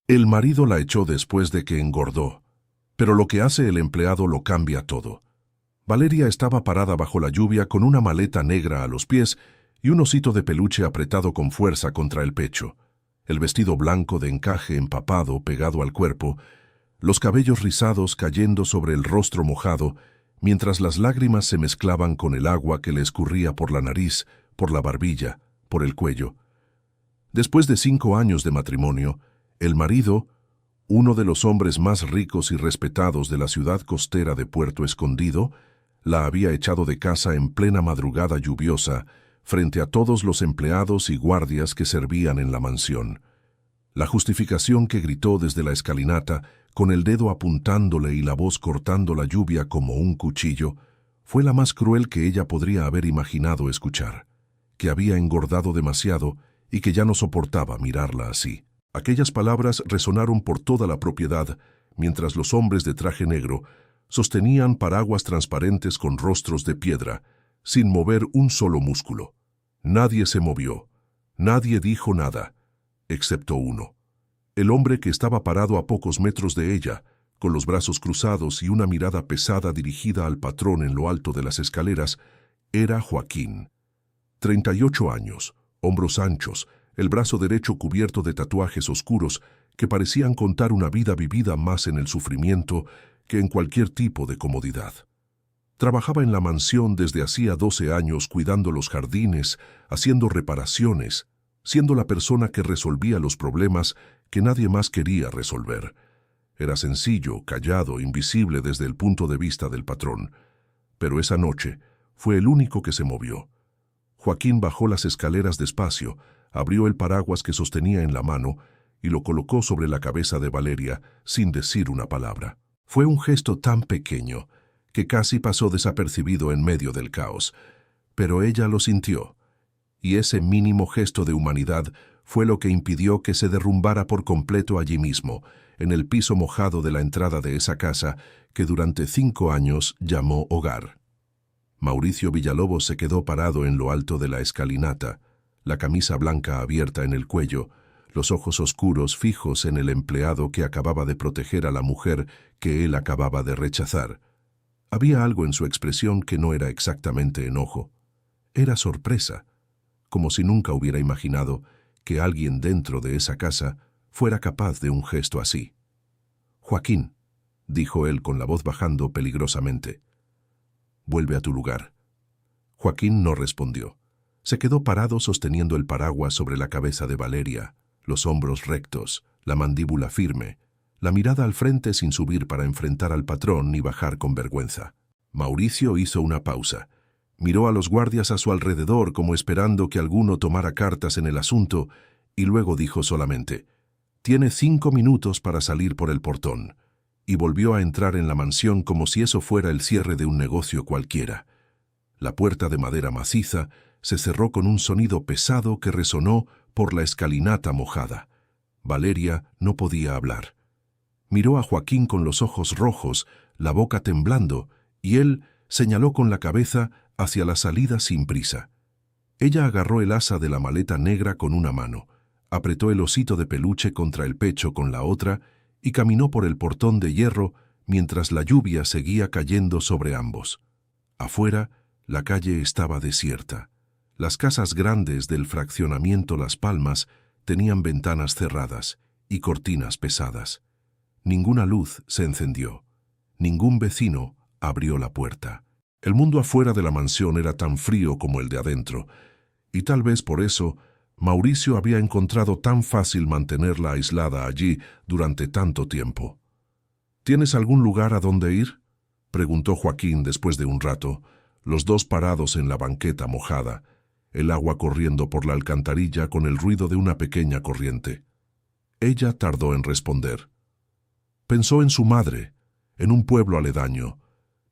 El marido la echó después de que engordó, pero lo que hace el empleado lo cambia todo. Valeria estaba parada bajo la lluvia con una maleta negra a los pies y un osito de peluche apretado con fuerza contra el pecho, el vestido blanco de encaje empapado pegado al cuerpo, los cabellos rizados cayendo sobre el rostro mojado, mientras las lágrimas se mezclaban con el agua que le escurría por la nariz, por la barbilla, por el cuello. Después de 5 años de matrimonio, el marido, uno de los hombres más ricos y respetados de la ciudad costera de Puerto Escondido, la había echado de casa en plena madrugada lluviosa, frente a todos los empleados y guardias que servían en la mansión. La justificación que gritó desde la escalinata, con el dedo apuntándole y la voz cortando la lluvia como un cuchillo, fue la más cruel que ella podría haber imaginado escuchar, que había engordado demasiado y que ya no soportaba mirarla así. Aquellas palabras resonaron por toda la propiedad, mientras los hombres de traje negro sostenían paraguas transparentes con rostros de piedra, sin mover un solo músculo. Nadie se movió, nadie dijo nada, excepto uno. El hombre que estaba parado a pocos metros de ella, con los brazos cruzados y una mirada pesada dirigida al patrón en lo alto de las escaleras, era Joaquín. 38 años, hombros anchos, el brazo derecho cubierto de tatuajes oscuros que parecían contar una vida vivida más en el sufrimiento que en cualquier tipo de comodidad. Trabajaba en la mansión desde hacía 12 años cuidando los jardines, haciendo reparaciones, siendo la persona que resolvía los problemas que nadie más quería resolver. Era sencillo, callado, invisible desde el punto de vista del patrón. Pero esa noche fue el único que se movió. Joaquín bajó las escaleras despacio, abrió el paraguas que sostenía en la mano y lo colocó sobre la cabeza de Valeria sin decir una palabra. Fue un gesto tan pequeño que casi pasó desapercibido en medio del caos, pero ella lo sintió, y ese mínimo gesto de humanidad fue lo que impidió que se derrumbara por completo allí mismo, en el piso mojado de la entrada de esa casa que durante 5 años llamó hogar. Mauricio Villalobos se quedó parado en lo alto de la escalinata, la camisa blanca abierta en el cuello, los ojos oscuros fijos en el empleado que acababa de proteger a la mujer que él acababa de rechazar. Había algo en su expresión que no era exactamente enojo. Era sorpresa, como si nunca hubiera imaginado que alguien dentro de esa casa fuera capaz de un gesto así. «Joaquín», dijo él con la voz bajando peligrosamente. «Vuelve a tu lugar». Joaquín no respondió. Se quedó parado sosteniendo el paraguas sobre la cabeza de Valeria, los hombros rectos, la mandíbula firme, la mirada al frente sin subir para enfrentar al patrón ni bajar con vergüenza. Mauricio hizo una pausa. Miró a los guardias a su alrededor como esperando que alguno tomara cartas en el asunto y luego dijo solamente: «Tiene 5 minutos para salir por el portón», y volvió a entrar en la mansión como si eso fuera el cierre de un negocio cualquiera. La puerta de madera maciza se cerró con un sonido pesado que resonó por la escalinata mojada. Valeria no podía hablar. Miró a Joaquín con los ojos rojos, la boca temblando, y él señaló con la cabeza hacia la salida sin prisa. Ella agarró el asa de la maleta negra con una mano, apretó el osito de peluche contra el pecho con la otra y caminó por el portón de hierro mientras la lluvia seguía cayendo sobre ambos. Afuera, la calle estaba desierta. Las casas grandes del fraccionamiento Las Palmas tenían ventanas cerradas y cortinas pesadas. Ninguna luz se encendió. Ningún vecino abrió la puerta. El mundo afuera de la mansión era tan frío como el de adentro, y tal vez por eso Mauricio había encontrado tan fácil mantenerla aislada allí durante tanto tiempo. «¿Tienes algún lugar a donde ir?», preguntó Joaquín después de un rato, los dos parados en la banqueta mojada, el agua corriendo por la alcantarilla con el ruido de una pequeña corriente. Ella tardó en responder. Pensó en su madre, en un pueblo aledaño,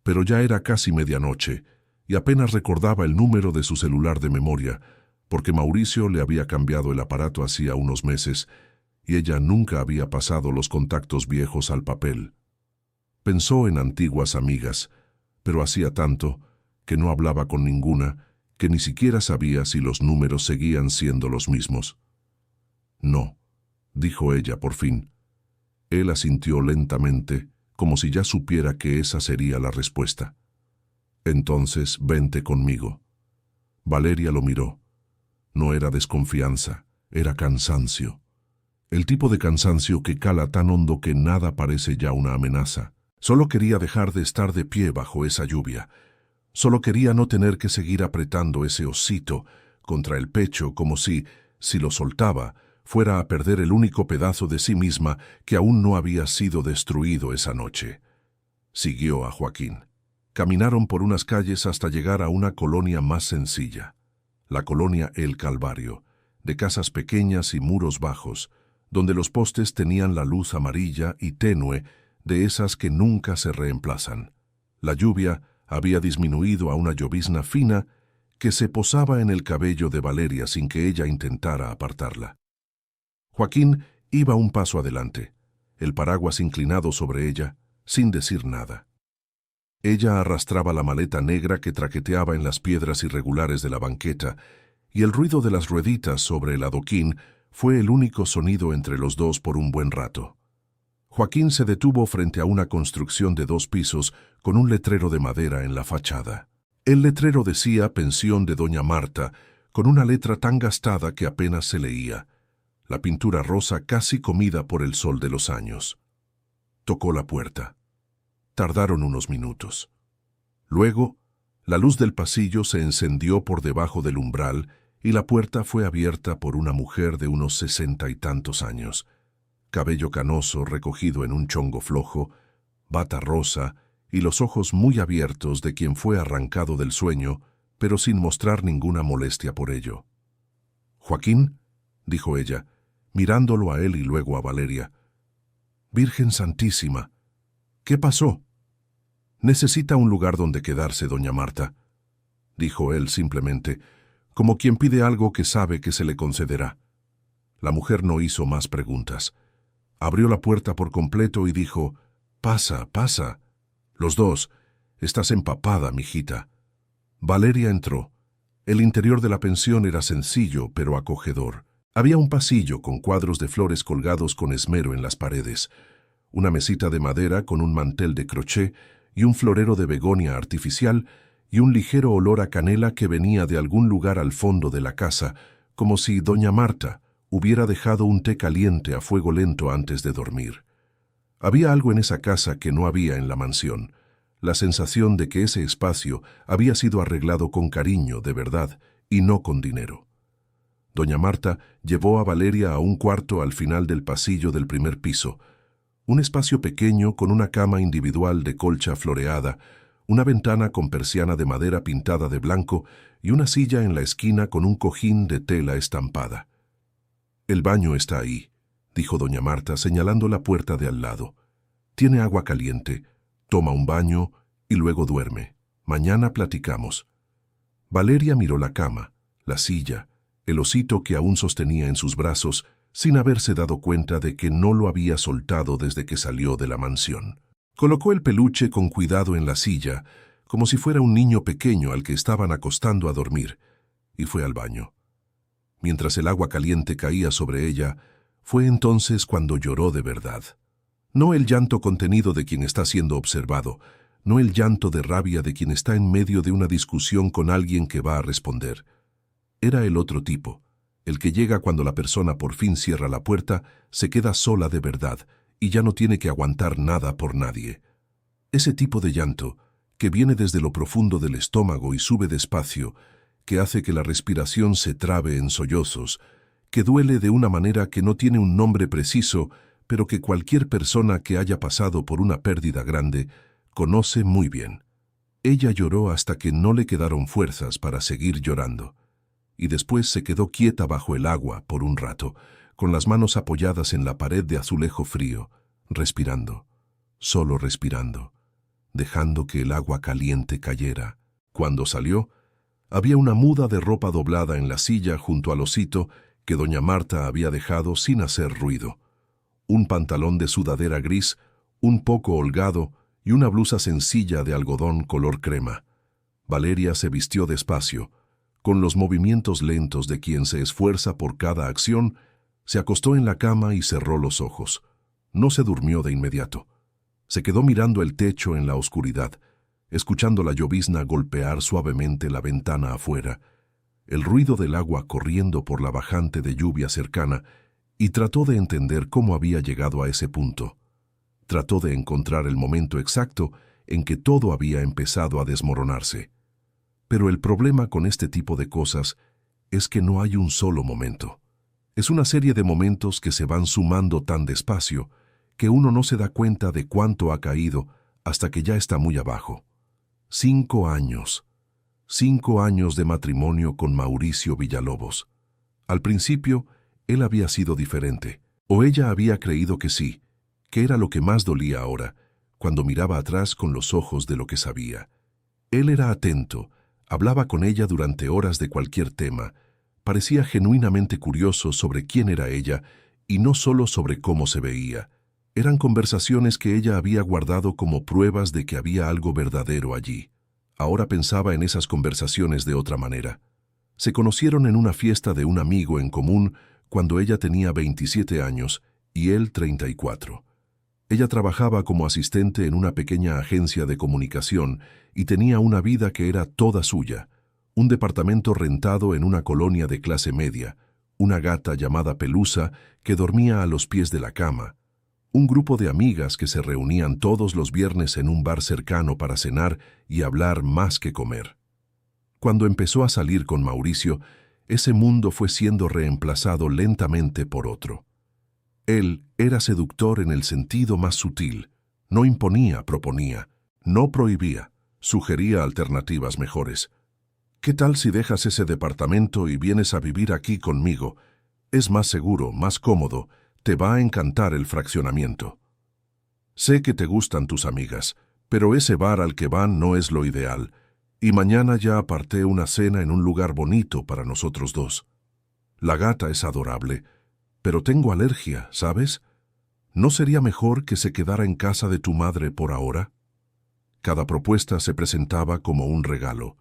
pero ya era casi medianoche y apenas recordaba el número de su celular de memoria, porque Mauricio le había cambiado el aparato hacía unos meses y ella nunca había pasado los contactos viejos al papel. Pensó en antiguas amigas, pero hacía tanto que no hablaba con ninguna que ni siquiera sabía si los números seguían siendo los mismos. «No», dijo ella por fin, Él asintió lentamente, como si ya supiera que esa sería la respuesta. Entonces, vente conmigo. Valeria lo miró. No era desconfianza, era cansancio. El tipo de cansancio que cala tan hondo que nada parece ya una amenaza. Solo quería dejar de estar de pie bajo esa lluvia. Solo quería no tener que seguir apretando ese osito contra el pecho como si lo soltaba, fuera a perder el único pedazo de sí misma que aún no había sido destruido esa noche. Siguió a Joaquín. Caminaron por unas calles hasta llegar a una colonia más sencilla, la colonia El Calvario, de casas pequeñas y muros bajos, donde los postes tenían la luz amarilla y tenue de esas que nunca se reemplazan. La lluvia había disminuido a una llovizna fina que se posaba en el cabello de Valeria sin que ella intentara apartarla. Joaquín iba un paso adelante, el paraguas inclinado sobre ella, sin decir nada. Ella arrastraba la maleta negra que traqueteaba en las piedras irregulares de la banqueta, y el ruido de las rueditas sobre el adoquín fue el único sonido entre los dos por un buen rato. Joaquín se detuvo frente a una construcción de 2 pisos con un letrero de madera en la fachada. El letrero decía Pensión de Doña Marta, con una letra tan gastada que apenas se leía, la pintura rosa casi comida por el sol de los años. Tocó la puerta. Tardaron unos minutos. Luego, la luz del pasillo se encendió por debajo del umbral y la puerta fue abierta por una mujer de unos 60 y tantos años. Cabello canoso recogido en un chongo flojo, bata rosa y los ojos muy abiertos de quien fue arrancado del sueño, pero sin mostrar ninguna molestia por ello. «Joaquín», dijo ella, mirándolo a él y luego a Valeria. «Virgen Santísima, ¿qué pasó?» «Necesita un lugar donde quedarse, doña Marta», dijo él simplemente, como quien pide algo que sabe que se le concederá. La mujer no hizo más preguntas. Abrió la puerta por completo y dijo, «Pasa, pasa. Los dos. Estás empapada, mijita». Valeria entró. El interior de la pensión era sencillo, pero acogedor. Había un pasillo con cuadros de flores colgados con esmero en las paredes, una mesita de madera con un mantel de crochet y un florero de begonia artificial y un ligero olor a canela que venía de algún lugar al fondo de la casa, como si doña Marta hubiera dejado un té caliente a fuego lento antes de dormir. Había algo en esa casa que no había en la mansión, la sensación de que ese espacio había sido arreglado con cariño, de verdad, y no con dinero. Doña Marta llevó a Valeria a un cuarto al final del pasillo del primer piso, un espacio pequeño con una cama individual de colcha floreada, una ventana con persiana de madera pintada de blanco y una silla en la esquina con un cojín de tela estampada. «El baño está ahí», dijo doña Marta señalando la puerta de al lado. «Tiene agua caliente, toma un baño y luego duerme. Mañana platicamos». Valeria miró la cama, la silla, el osito que aún sostenía en sus brazos, sin haberse dado cuenta de que no lo había soltado desde que salió de la mansión. Colocó el peluche con cuidado en la silla, como si fuera un niño pequeño al que estaban acostando a dormir, y fue al baño. Mientras el agua caliente caía sobre ella, fue entonces cuando lloró de verdad. No el llanto contenido de quien está siendo observado, no el llanto de rabia de quien está en medio de una discusión con alguien que va a responder. Era el otro tipo, el que llega cuando la persona por fin cierra la puerta, se queda sola de verdad y ya no tiene que aguantar nada por nadie. Ese tipo de llanto, que viene desde lo profundo del estómago y sube despacio, que hace que la respiración se trabe en sollozos, que duele de una manera que no tiene un nombre preciso, pero que cualquier persona que haya pasado por una pérdida grande conoce muy bien. Ella lloró hasta que no le quedaron fuerzas para seguir llorando, y después se quedó quieta bajo el agua por un rato, con las manos apoyadas en la pared de azulejo frío, respirando, solo respirando, dejando que el agua caliente cayera. Cuando salió, había una muda de ropa doblada en la silla junto al osito que doña Marta había dejado sin hacer ruido. Un pantalón de sudadera gris, un poco holgado y una blusa sencilla de algodón color crema. Valeria se vistió despacio, con los movimientos lentos de quien se esfuerza por cada acción, se acostó en la cama y cerró los ojos. No se durmió de inmediato. Se quedó mirando el techo en la oscuridad, escuchando la llovizna golpear suavemente la ventana afuera, el ruido del agua corriendo por la bajante de lluvia cercana, y trató de entender cómo había llegado a ese punto. Trató de encontrar el momento exacto en que todo había empezado a desmoronarse. Pero el problema con este tipo de cosas es que no hay un solo momento. Es una serie de momentos que se van sumando tan despacio que uno no se da cuenta de cuánto ha caído hasta que ya está muy abajo. 5 años. 5 años de matrimonio con Mauricio Villalobos. Al principio, él había sido diferente, o ella había creído que sí, que era lo que más dolía ahora, cuando miraba atrás con los ojos de lo que sabía. Él era atento, hablaba con ella durante horas de cualquier tema, parecía genuinamente curioso sobre quién era ella y no solo sobre cómo se veía. Eran conversaciones que ella había guardado como pruebas de que había algo verdadero allí. Ahora pensaba en esas conversaciones de otra manera. Se conocieron en una fiesta de un amigo en común cuando ella tenía 27 años y él 34. Ella trabajaba como asistente en una pequeña agencia de comunicación y tenía una vida que era toda suya. Un departamento rentado en una colonia de clase media, una gata llamada Pelusa que dormía a los pies de la cama, un grupo de amigas que se reunían todos los viernes en un bar cercano para cenar y hablar más que comer. Cuando empezó a salir con Mauricio, ese mundo fue siendo reemplazado lentamente por otro. Él era seductor en el sentido más sutil. No imponía, proponía. No prohibía. Sugería alternativas mejores. ¿Qué tal si dejas ese departamento y vienes a vivir aquí conmigo? Es más seguro, más cómodo. Te va a encantar el fraccionamiento. Sé que te gustan tus amigas, pero ese bar al que van no es lo ideal. Y mañana ya aparté una cena en un lugar bonito para nosotros dos. La gata es adorable, pero tengo alergia, ¿sabes? ¿No sería mejor que se quedara en casa de tu madre por ahora? Cada propuesta se presentaba como un regalo,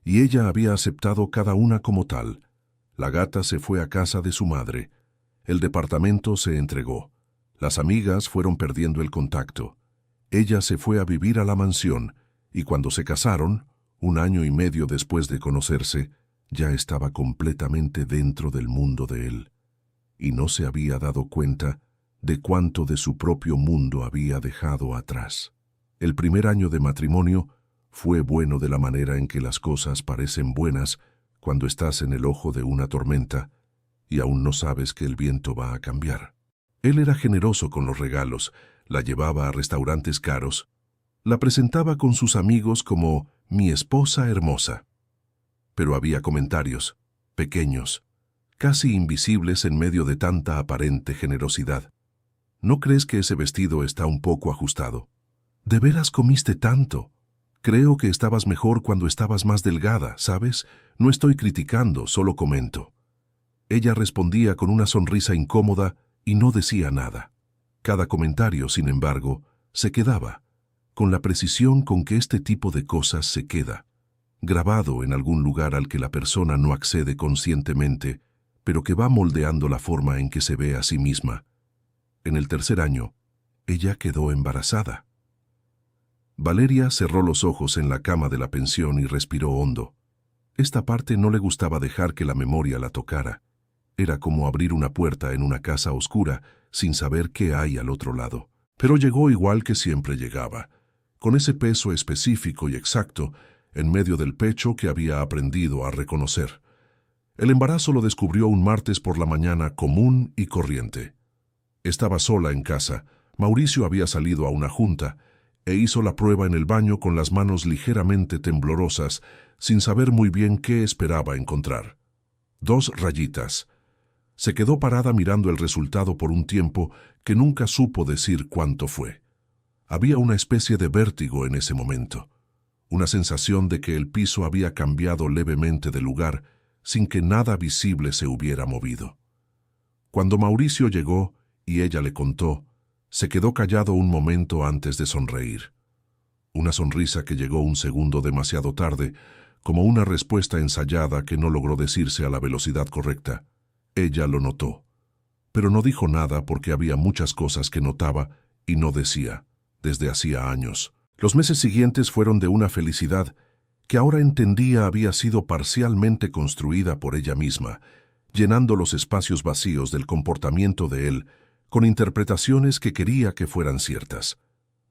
y ella había aceptado cada una como tal. La gata se fue a casa de su madre. El departamento se entregó. Las amigas fueron perdiendo el contacto. Ella se fue a vivir a la mansión, y cuando se casaron, 1 año y medio después de conocerse, ya estaba completamente dentro del mundo de él, y no se había dado cuenta de cuánto de su propio mundo había dejado atrás. El primer año de matrimonio fue bueno de la manera en que las cosas parecen buenas cuando estás en el ojo de una tormenta y aún no sabes que el viento va a cambiar. Él era generoso con los regalos, la llevaba a restaurantes caros, la presentaba con sus amigos como mi esposa hermosa. Pero había comentarios, pequeños, casi invisibles en medio de tanta aparente generosidad. ¿No crees que ese vestido está un poco ajustado? ¿De veras comiste tanto? Creo que estabas mejor cuando estabas más delgada, ¿sabes? No estoy criticando, solo comento. Ella respondía con una sonrisa incómoda y no decía nada. Cada comentario, sin embargo, se quedaba, con la precisión con que este tipo de cosas se queda, grabado en algún lugar al que la persona no accede conscientemente, pero que va moldeando la forma en que se ve a sí misma. En el 3er año, ella quedó embarazada. Valeria cerró los ojos en la cama de la pensión y respiró hondo. Esta parte no le gustaba dejar que la memoria la tocara. Era como abrir una puerta en una casa oscura sin saber qué hay al otro lado. Pero llegó igual que siempre llegaba, con ese peso específico y exacto en medio del pecho que había aprendido a reconocer. El embarazo lo descubrió un martes por la mañana común y corriente. Estaba sola en casa. Mauricio había salido a una junta e hizo la prueba en el baño con las manos ligeramente temblorosas, sin saber muy bien qué esperaba encontrar. 2 rayitas. Se quedó parada mirando el resultado por un tiempo que nunca supo decir cuánto fue. Había una especie de vértigo en ese momento, una sensación de que el piso había cambiado levemente de lugar sin que nada visible se hubiera movido. Cuando Mauricio llegó y ella le contó, se quedó callado un momento antes de sonreír. Una sonrisa que llegó un segundo demasiado tarde, como una respuesta ensayada que no logró decirse a la velocidad correcta. Ella lo notó. pero no dijo nada porque había muchas cosas que notaba y no decía, desde hacía años. Los meses siguientes fueron de una felicidad que ahora entendía había sido parcialmente construida por ella misma, llenando los espacios vacíos del comportamiento de él con interpretaciones que quería que fueran ciertas.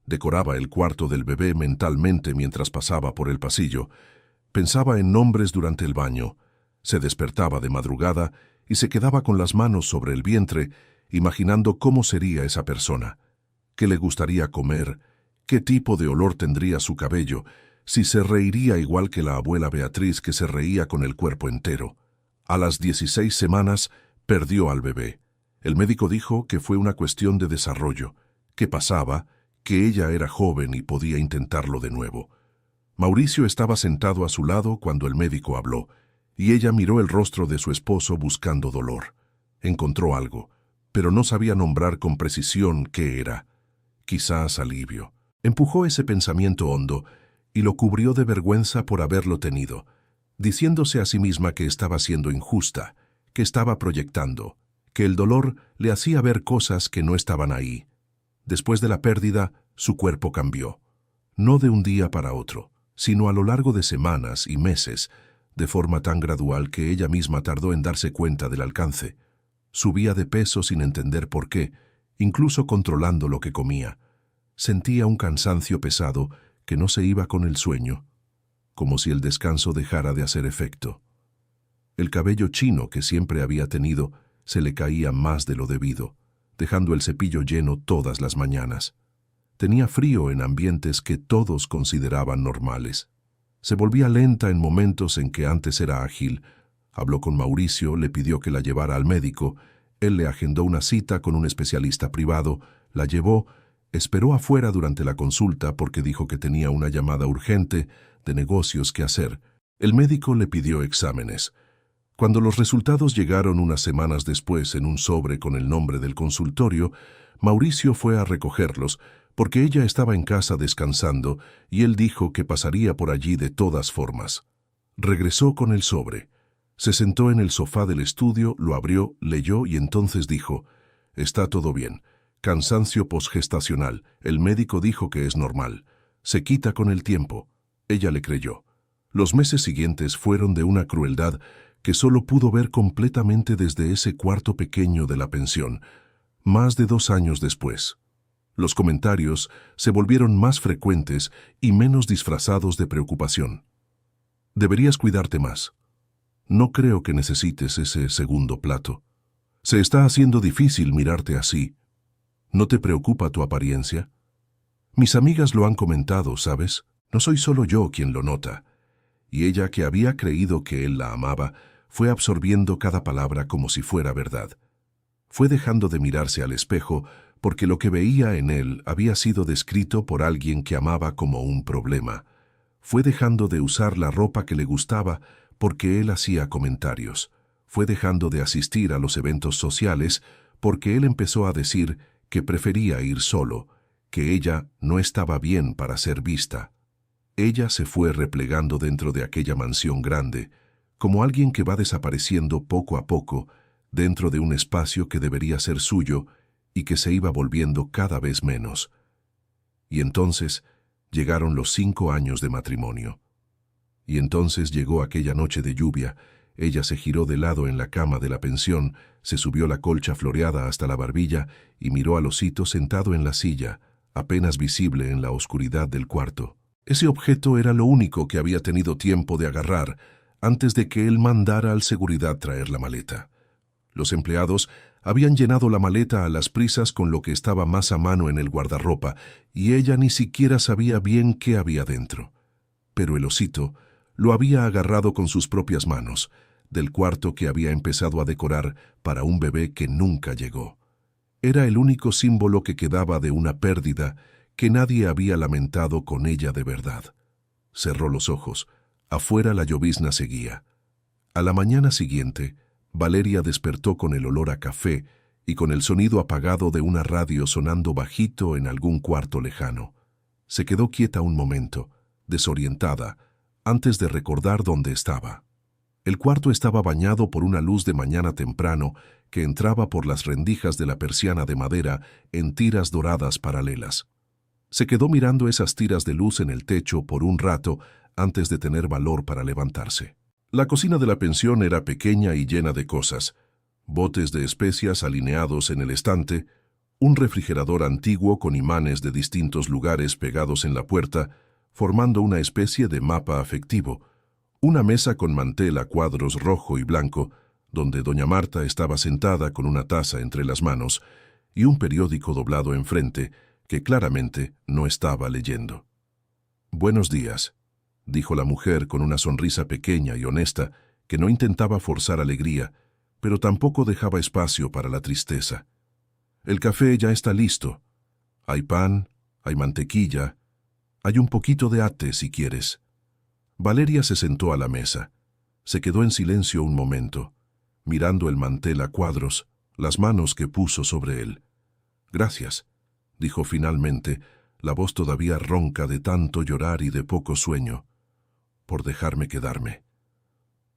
Decoraba el cuarto del bebé mentalmente mientras pasaba por el pasillo, pensaba en nombres durante el baño, se despertaba de madrugada y se quedaba con las manos sobre el vientre, imaginando cómo sería esa persona, qué le gustaría comer, qué tipo de olor tendría su cabello, si se reiría igual que la abuela Beatriz que se reía con el cuerpo entero. A las 16 semanas perdió al bebé. El médico dijo que fue una cuestión de desarrollo, que pasaba, que ella era joven y podía intentarlo de nuevo. Mauricio estaba sentado a su lado cuando el médico habló, y ella miró el rostro de su esposo buscando dolor. Encontró algo, pero no sabía nombrar con precisión qué era. Quizás alivio. Empujó ese pensamiento hondo y lo cubrió de vergüenza por haberlo tenido, diciéndose a sí misma que estaba siendo injusta, que estaba proyectando, que el dolor le hacía ver cosas que no estaban ahí. Después de la pérdida, su cuerpo cambió. No de un día para otro, sino a lo largo de semanas y meses, de forma tan gradual que ella misma tardó en darse cuenta del alcance. Subía de peso sin entender por qué, incluso controlando lo que comía. Sentía un cansancio pesado que no se iba con el sueño, como si el descanso dejara de hacer efecto. El cabello chino que siempre había tenido se le caía más de lo debido, dejando el cepillo lleno todas las mañanas. Tenía frío en ambientes que todos consideraban normales. Se volvía lenta en momentos en que antes era ágil. Habló con Mauricio, le pidió que la llevara al médico, él le agendó una cita con un especialista privado, la llevó, esperó afuera durante la consulta porque dijo que tenía una llamada urgente de negocios que hacer. El médico le pidió exámenes. Cuando los resultados llegaron unas semanas después en un sobre con el nombre del consultorio, Mauricio fue a recogerlos porque ella estaba en casa descansando y él dijo que pasaría por allí de todas formas. Regresó con el sobre. Se sentó en el sofá del estudio, lo abrió, leyó y entonces dijo: «Está todo bien. Cansancio posgestacional. El médico dijo que es normal. Se quita con el tiempo». Ella le creyó. Los meses siguientes fueron de una crueldad que solo pudo ver completamente desde ese cuarto pequeño de la pensión, más de 2 años después. Los comentarios se volvieron más frecuentes y menos disfrazados de preocupación. «Deberías cuidarte más. No creo que necesites ese segundo plato. Se está haciendo difícil mirarte así. ¿No te preocupa tu apariencia? Mis amigas lo han comentado, ¿sabes? No soy solo yo quien lo nota». Y ella, que había creído que él la amaba, fue absorbiendo cada palabra como si fuera verdad. Fue dejando de mirarse al espejo porque lo que veía en él había sido descrito por alguien que amaba como un problema. Fue dejando de usar la ropa que le gustaba porque él hacía comentarios. Fue dejando de asistir a los eventos sociales porque él empezó a decir que prefería ir solo, que ella no estaba bien para ser vista. Ella se fue replegando dentro de aquella mansión grande, como alguien que va desapareciendo poco a poco dentro de un espacio que debería ser suyo y que se iba volviendo cada vez menos. Y entonces llegaron los 5 años de matrimonio. Y entonces llegó aquella noche de lluvia. Ella se giró de lado en la cama de la pensión, se subió la colcha floreada hasta la barbilla y miró al osito sentado en la silla, apenas visible en la oscuridad del cuarto. Ese objeto era lo único que había tenido tiempo de agarrar antes de que él mandara al seguridad traer la maleta. Los empleados habían llenado la maleta a las prisas con lo que estaba más a mano en el guardarropa, y ella ni siquiera sabía bien qué había dentro. Pero el osito lo había agarrado con sus propias manos, del cuarto que había empezado a decorar para un bebé que nunca llegó. Era el único símbolo que quedaba de una pérdida que nadie había lamentado con ella de verdad. Cerró los ojos. Afuera la llovizna seguía. A la mañana siguiente, Valeria despertó con el olor a café y con el sonido apagado de una radio sonando bajito en algún cuarto lejano. Se quedó quieta un momento, desorientada, antes de recordar dónde estaba. El cuarto estaba bañado por una luz de mañana temprano que entraba por las rendijas de la persiana de madera en tiras doradas paralelas. Se quedó mirando esas tiras de luz en el techo por un rato antes de tener valor para levantarse. La cocina de la pensión era pequeña y llena de cosas: botes de especias alineados en el estante, un refrigerador antiguo con imanes de distintos lugares pegados en la puerta, formando una especie de mapa afectivo, una mesa con mantel a cuadros rojo y blanco, donde doña Marta estaba sentada con una taza entre las manos, y un periódico doblado enfrente, que claramente no estaba leyendo. «Buenos días», dijo la mujer con una sonrisa pequeña y honesta que no intentaba forzar alegría, pero tampoco dejaba espacio para la tristeza. «El café ya está listo. Hay pan, hay mantequilla, hay un poquito de ate si quieres». Valeria se sentó a la mesa. Se quedó en silencio un momento, mirando el mantel a cuadros, las manos que puso sobre él. «Gracias», dijo finalmente, la voz todavía ronca de tanto llorar y de poco sueño, «por dejarme quedarme».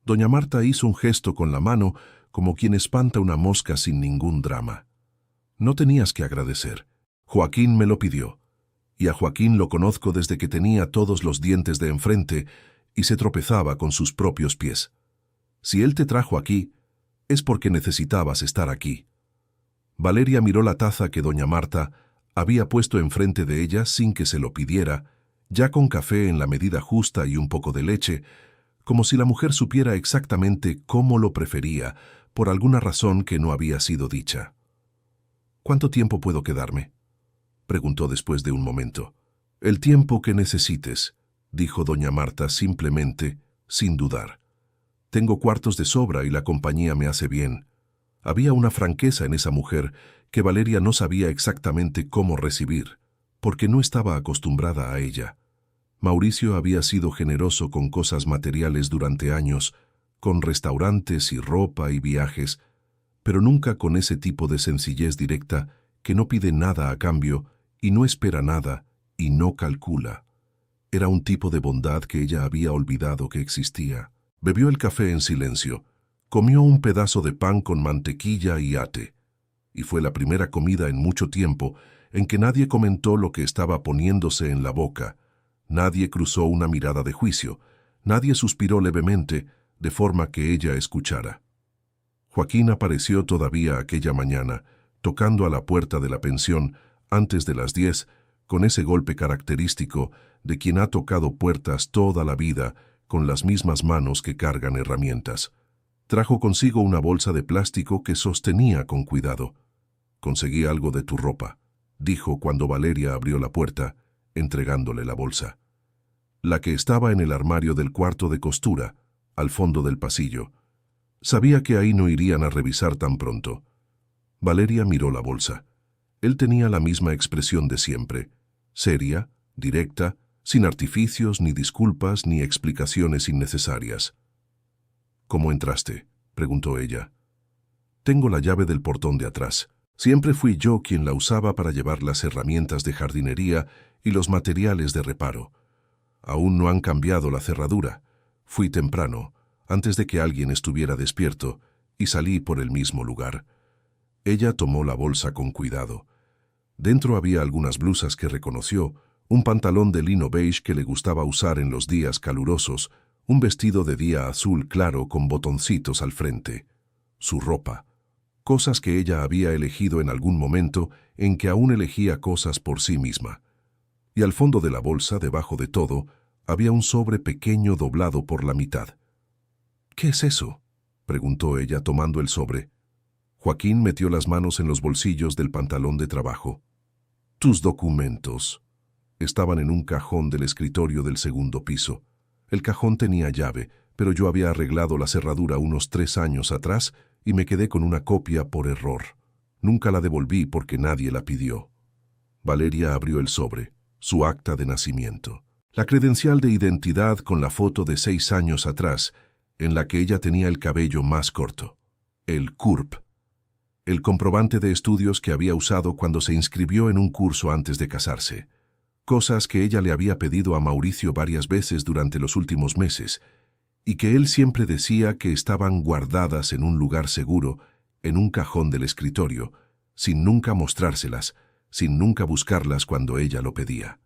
Doña Marta hizo un gesto con la mano como quien espanta una mosca sin ningún drama. «No tenías que agradecer. Joaquín me lo pidió. Y a Joaquín lo conozco desde que tenía todos los dientes de enfrente y se tropezaba con sus propios pies. Si él te trajo aquí, es porque necesitabas estar aquí». Valeria miró la taza que doña Marta había puesto enfrente de ella sin que se lo pidiera, ya con café en la medida justa y un poco de leche, como si la mujer supiera exactamente cómo lo prefería, por alguna razón que no había sido dicha. «¿Cuánto tiempo puedo quedarme?», preguntó después de un momento. «El tiempo que necesites», dijo doña Marta simplemente, sin dudar. «Tengo cuartos de sobra y la compañía me hace bien». Había una franqueza en esa mujer que Valeria no sabía exactamente cómo recibir, porque no estaba acostumbrada a ella. Mauricio había sido generoso con cosas materiales durante años, con restaurantes y ropa y viajes, pero nunca con ese tipo de sencillez directa que no pide nada a cambio y no espera nada y no calcula. Era un tipo de bondad que ella había olvidado que existía. Bebió el café en silencio, comió un pedazo de pan con mantequilla y ate, y fue la primera comida en mucho tiempo en que nadie comentó lo que estaba poniéndose en la boca, nadie cruzó una mirada de juicio, nadie suspiró levemente, de forma que ella escuchara. Joaquín apareció todavía aquella mañana, tocando a la puerta de la pensión antes de las 10, con ese golpe característico de quien ha tocado puertas toda la vida con las mismas manos que cargan herramientas. Trajo consigo una bolsa de plástico que sostenía con cuidado. «Conseguí algo de tu ropa», dijo cuando Valeria abrió la puerta, entregándole la bolsa. La que estaba en el armario del cuarto de costura, al fondo del pasillo. Sabía que ahí no irían a revisar tan pronto. Valeria miró la bolsa. Él tenía la misma expresión de siempre, seria, directa, sin artificios, ni disculpas, ni explicaciones innecesarias. «¿Cómo entraste?», preguntó ella. «Tengo la llave del portón de atrás. Siempre fui yo quien la usaba para llevar las herramientas de jardinería y los materiales de reparo. Aún no han cambiado la cerradura. Fui temprano, antes de que alguien estuviera despierto, y salí por el mismo lugar». Ella tomó la bolsa con cuidado. Dentro había algunas blusas que reconoció, un pantalón de lino beige que le gustaba usar en los días calurosos, un vestido de día azul claro con botoncitos al frente. Su ropa. Cosas que ella había elegido en algún momento en que aún elegía cosas por sí misma. Y al fondo de la bolsa, debajo de todo, había un sobre pequeño doblado por la mitad. «¿Qué es eso?», preguntó ella tomando el sobre. Joaquín metió las manos en los bolsillos del pantalón de trabajo. «Tus documentos». Estaban en un cajón del escritorio del segundo piso. El cajón tenía llave, pero yo había arreglado la cerradura unos 3 años atrás y me quedé con una copia por error. Nunca la devolví porque nadie la pidió. Valeria abrió el sobre, su acta de nacimiento. La credencial de identidad con la foto de 6 años atrás, en la que ella tenía el cabello más corto. El CURP. El comprobante de estudios que había usado cuando se inscribió en un curso antes de casarse. Cosas que ella le había pedido a Mauricio varias veces durante los últimos meses, y que él siempre decía que estaban guardadas en un lugar seguro, en un cajón del escritorio, sin nunca mostrárselas, sin nunca buscarlas cuando ella lo pedía.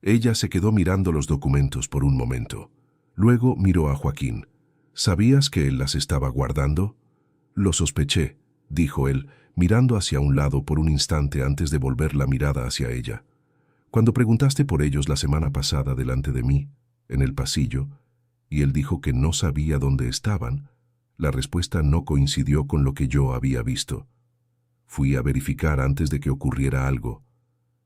Ella se quedó mirando los documentos por un momento. Luego miró a Joaquín. ¿Sabías que él las estaba guardando? Lo sospeché, dijo él, mirando hacia un lado por un instante antes de volver la mirada hacia ella. Cuando preguntaste por ellos la semana pasada delante de mí, en el pasillo, y él dijo que no sabía dónde estaban, la respuesta no coincidió con lo que yo había visto. Fui a verificar antes de que ocurriera algo.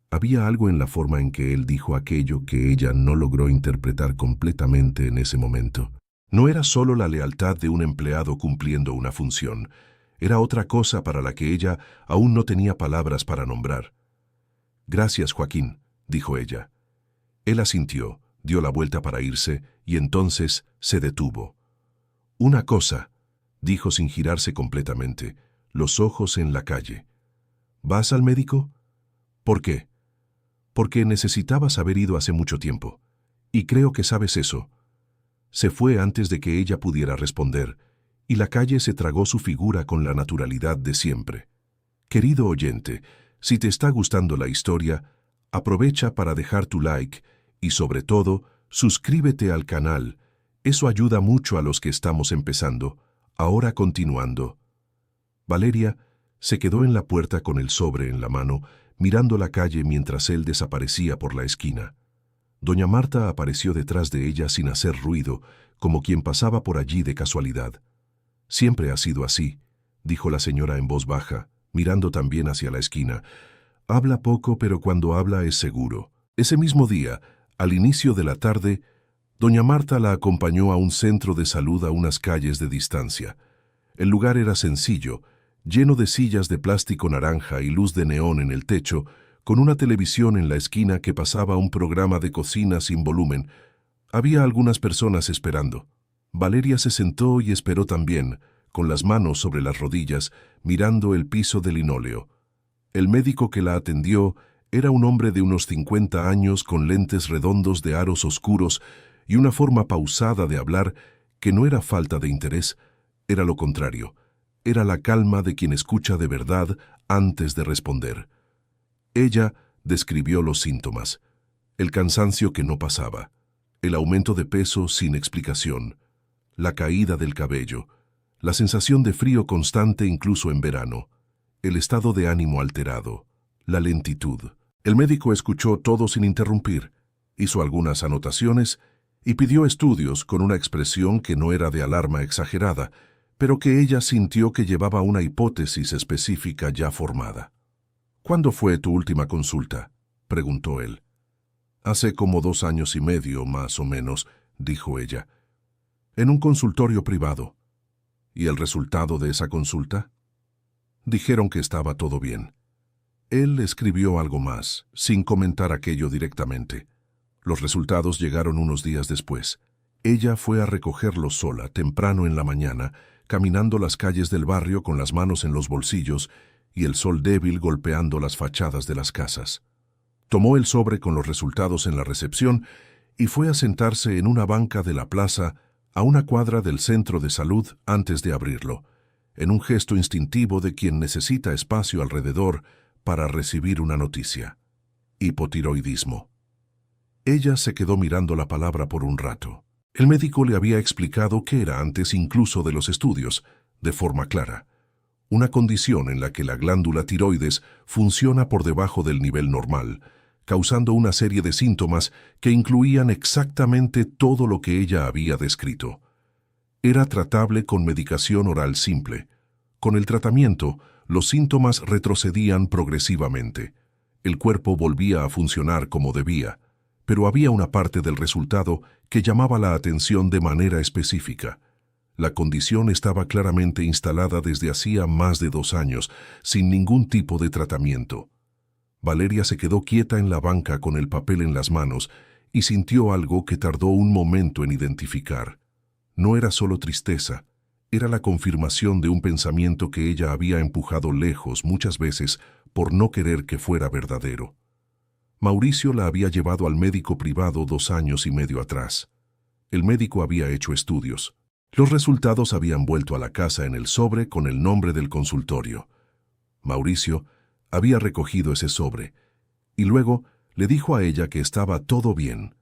Había algo en la forma en que él dijo aquello que ella no logró interpretar completamente en ese momento. No era solo la lealtad de un empleado cumpliendo una función, era otra cosa para la que ella aún no tenía palabras para nombrar. «Gracias, Joaquín», dijo ella. Él asintió, dio la vuelta para irse y entonces se detuvo. «Una cosa», dijo sin girarse completamente, los ojos en la calle. «¿Vas al médico?» «¿Por qué?» «Porque necesitabas haber ido hace mucho tiempo. Y creo que sabes eso». Se fue antes de que ella pudiera responder, y la calle se tragó su figura con la naturalidad de siempre. Querido oyente, si te está gustando la historia, aprovecha para dejar tu like y, sobre todo, suscríbete al canal. Eso ayuda mucho a los que estamos empezando. Ahora continuando. Valeria se quedó en la puerta con el sobre en la mano, mirando la calle mientras él desaparecía por la esquina. Doña Marta apareció detrás de ella sin hacer ruido, como quien pasaba por allí de casualidad. «Siempre ha sido así», dijo la señora en voz baja, mirando también hacia la esquina. «Habla poco, pero cuando habla es seguro». Ese mismo día, al inicio de la tarde, doña Marta la acompañó a un centro de salud a unas calles de distancia. El lugar era sencillo, lleno de sillas de plástico naranja y luz de neón en el techo, con una televisión en la esquina que pasaba un programa de cocina sin volumen. Había algunas personas esperando. Valeria se sentó y esperó también, con las manos sobre las rodillas, mirando el piso de linóleo. El médico que la atendió era un hombre de unos 50 años con lentes redondos de aros oscuros y una forma pausada de hablar que no era falta de interés, era lo contrario. Era la calma de quien escucha de verdad antes de responder. Ella describió los síntomas: el cansancio que no pasaba, el aumento de peso sin explicación, la caída del cabello, la sensación de frío constante incluso en verano, el estado de ánimo alterado, la lentitud. El médico escuchó todo sin interrumpir, hizo algunas anotaciones y pidió estudios con una expresión que no era de alarma exagerada, pero que ella sintió que llevaba una hipótesis específica ya formada. «¿Cuándo fue tu última consulta?», preguntó él. «Hace como 2 años y medio, más o menos», dijo ella. «En un consultorio privado». «¿Y el resultado de esa consulta?» «Dijeron que estaba todo bien». Él escribió algo más, sin comentar aquello directamente. Los resultados llegaron unos días después. Ella fue a recogerlos sola, temprano en la mañana, caminando las calles del barrio con las manos en los bolsillos y el sol débil golpeando las fachadas de las casas. Tomó el sobre con los resultados en la recepción y fue a sentarse en una banca de la plaza a una cuadra del centro de salud antes de abrirlo, en un gesto instintivo de quien necesita espacio alrededor para recibir una noticia. Hipotiroidismo. Ella se quedó mirando la palabra por un rato. El médico le había explicado qué era antes incluso de los estudios, de forma clara. Una condición en la que la glándula tiroides funciona por debajo del nivel normal, causando una serie de síntomas que incluían exactamente todo lo que ella había descrito. Era tratable con medicación oral simple. Con el tratamiento, los síntomas retrocedían progresivamente. El cuerpo volvía a funcionar como debía, pero había una parte del resultado que llamaba la atención de manera específica. La condición estaba claramente instalada desde hacía más de 2 años, sin ningún tipo de tratamiento. Valeria se quedó quieta en la banca con el papel en las manos y sintió algo que tardó un momento en identificar. No era solo tristeza, era la confirmación de un pensamiento que ella había empujado lejos muchas veces por no querer que fuera verdadero. Mauricio la había llevado al médico privado 2 años y medio atrás. El médico había hecho estudios. Los resultados habían vuelto a la casa en el sobre con el nombre del consultorio. Mauricio había recogido ese sobre y luego le dijo a ella que estaba todo bien.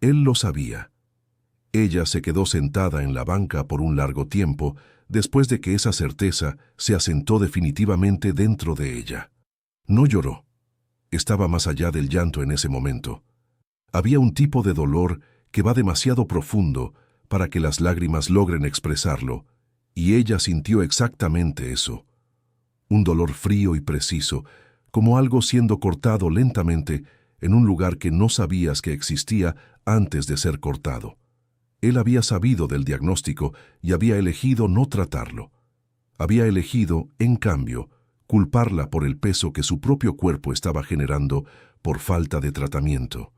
Él lo sabía. Ella se quedó sentada en la banca por un largo tiempo después de que esa certeza se asentó definitivamente dentro de ella. No lloró. Estaba más allá del llanto en ese momento. Había un tipo de dolor que va demasiado profundo para que las lágrimas logren expresarlo, y ella sintió exactamente eso. Un dolor frío y preciso, como algo siendo cortado lentamente en un lugar que no sabías que existía antes de ser cortado. Él había sabido del diagnóstico y había elegido no tratarlo. Había elegido, en cambio, culparla por el peso que su propio cuerpo estaba generando por falta de tratamiento.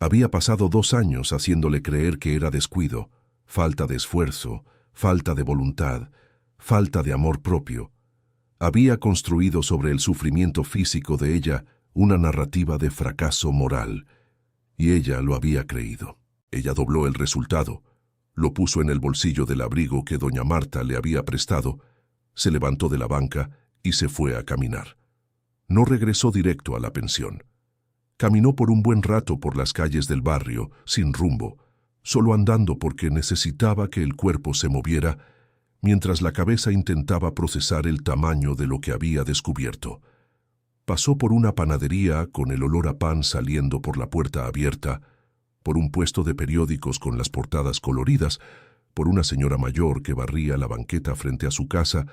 Había pasado 2 años haciéndole creer que era descuido, falta de esfuerzo, falta de voluntad, falta de amor propio. Había construido sobre el sufrimiento físico de ella una narrativa de fracaso moral, y ella lo había creído. Ella dobló el resultado, lo puso en el bolsillo del abrigo que doña Marta le había prestado, se levantó de la banca y se fue a caminar. No regresó directo a la pensión. Caminó por un buen rato por las calles del barrio, sin rumbo, solo andando porque necesitaba que el cuerpo se moviera, mientras la cabeza intentaba procesar el tamaño de lo que había descubierto. Pasó por una panadería con el olor a pan saliendo por la puerta abierta, por un puesto de periódicos con las portadas coloridas, por una señora mayor que barría la banqueta frente a su casa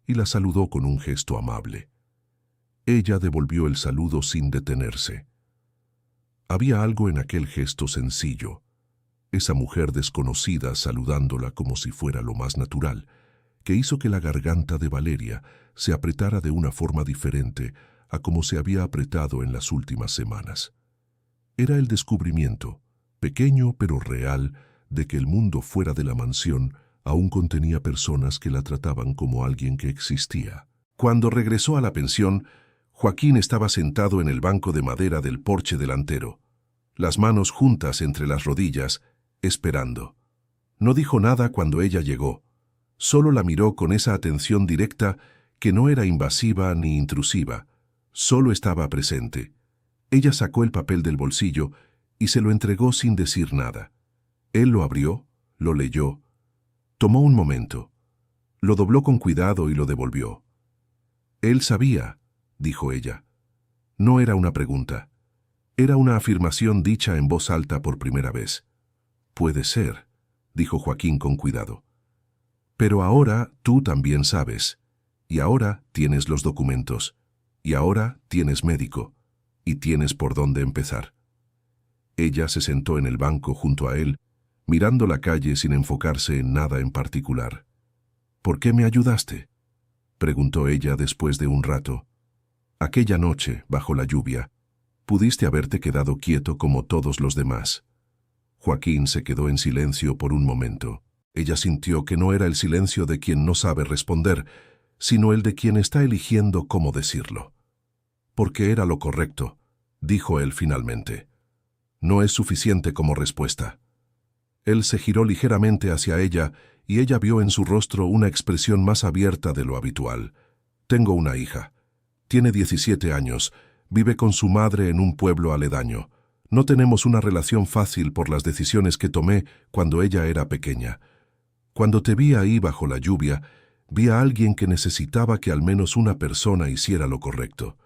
y la saludó con un gesto amable. Ella devolvió el saludo sin detenerse. Había algo en aquel gesto sencillo, esa mujer desconocida saludándola como si fuera lo más natural, que hizo que la garganta de Valeria se apretara de una forma diferente a como se había apretado en las últimas semanas. Era el descubrimiento, pequeño pero real, de que el mundo fuera de la mansión aún contenía personas que la trataban como alguien que existía. Cuando regresó a la pensión, Joaquín estaba sentado en el banco de madera del porche delantero, las manos juntas entre las rodillas, esperando. No dijo nada cuando ella llegó, solo la miró con esa atención directa que no era invasiva ni intrusiva, solo estaba presente. Ella sacó el papel del bolsillo y se lo entregó sin decir nada. Él lo abrió, lo leyó, tomó un momento, lo dobló con cuidado y lo devolvió. Él sabía, dijo ella. No era una pregunta. Era una afirmación dicha en voz alta por primera vez. Puede ser, dijo Joaquín con cuidado. Pero ahora tú también sabes. Y ahora tienes los documentos. Y ahora tienes médico. Y tienes por dónde empezar. Ella se sentó en el banco junto a él, mirando la calle sin enfocarse en nada en particular. ¿Por qué me ayudaste?, preguntó ella después de un rato. Aquella noche, bajo la lluvia, pudiste haberte quedado quieto como todos los demás. Joaquín se quedó en silencio por un momento. Ella sintió que no era el silencio de quien no sabe responder, sino el de quien está eligiendo cómo decirlo. Porque era lo correcto, dijo él finalmente. No es suficiente como respuesta. Él se giró ligeramente hacia ella y ella vio en su rostro una expresión más abierta de lo habitual. Tengo una hija. Tiene 17 años. Vive con su madre en un pueblo aledaño. No tenemos una relación fácil por las decisiones que tomé cuando ella era pequeña. Cuando te vi ahí bajo la lluvia, vi a alguien que necesitaba que al menos una persona hiciera lo correcto.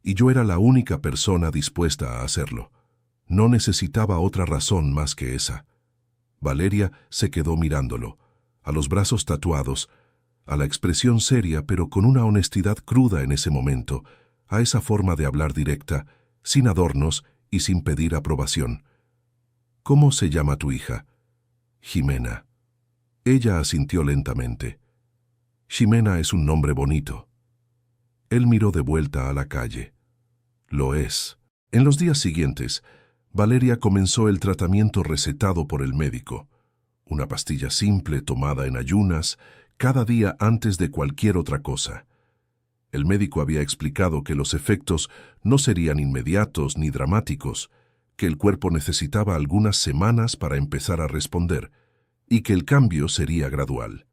Y yo era la única persona dispuesta a hacerlo. No necesitaba otra razón más que esa. Valeria se quedó mirándolo, a los brazos tatuados, a la expresión seria pero con una honestidad cruda en ese momento, a esa forma de hablar directa, sin adornos y sin pedir aprobación. ¿Cómo se llama tu hija? Jimena. Ella asintió lentamente. Jimena es un nombre bonito. Él miró de vuelta a la calle. Lo es. En los días siguientes, Valeria comenzó el tratamiento recetado por el médico. Una pastilla simple tomada en ayunas, cada día antes de cualquier otra cosa. El médico había explicado que los efectos no serían inmediatos ni dramáticos, que el cuerpo necesitaba algunas semanas para empezar a responder, y que el cambio sería gradual.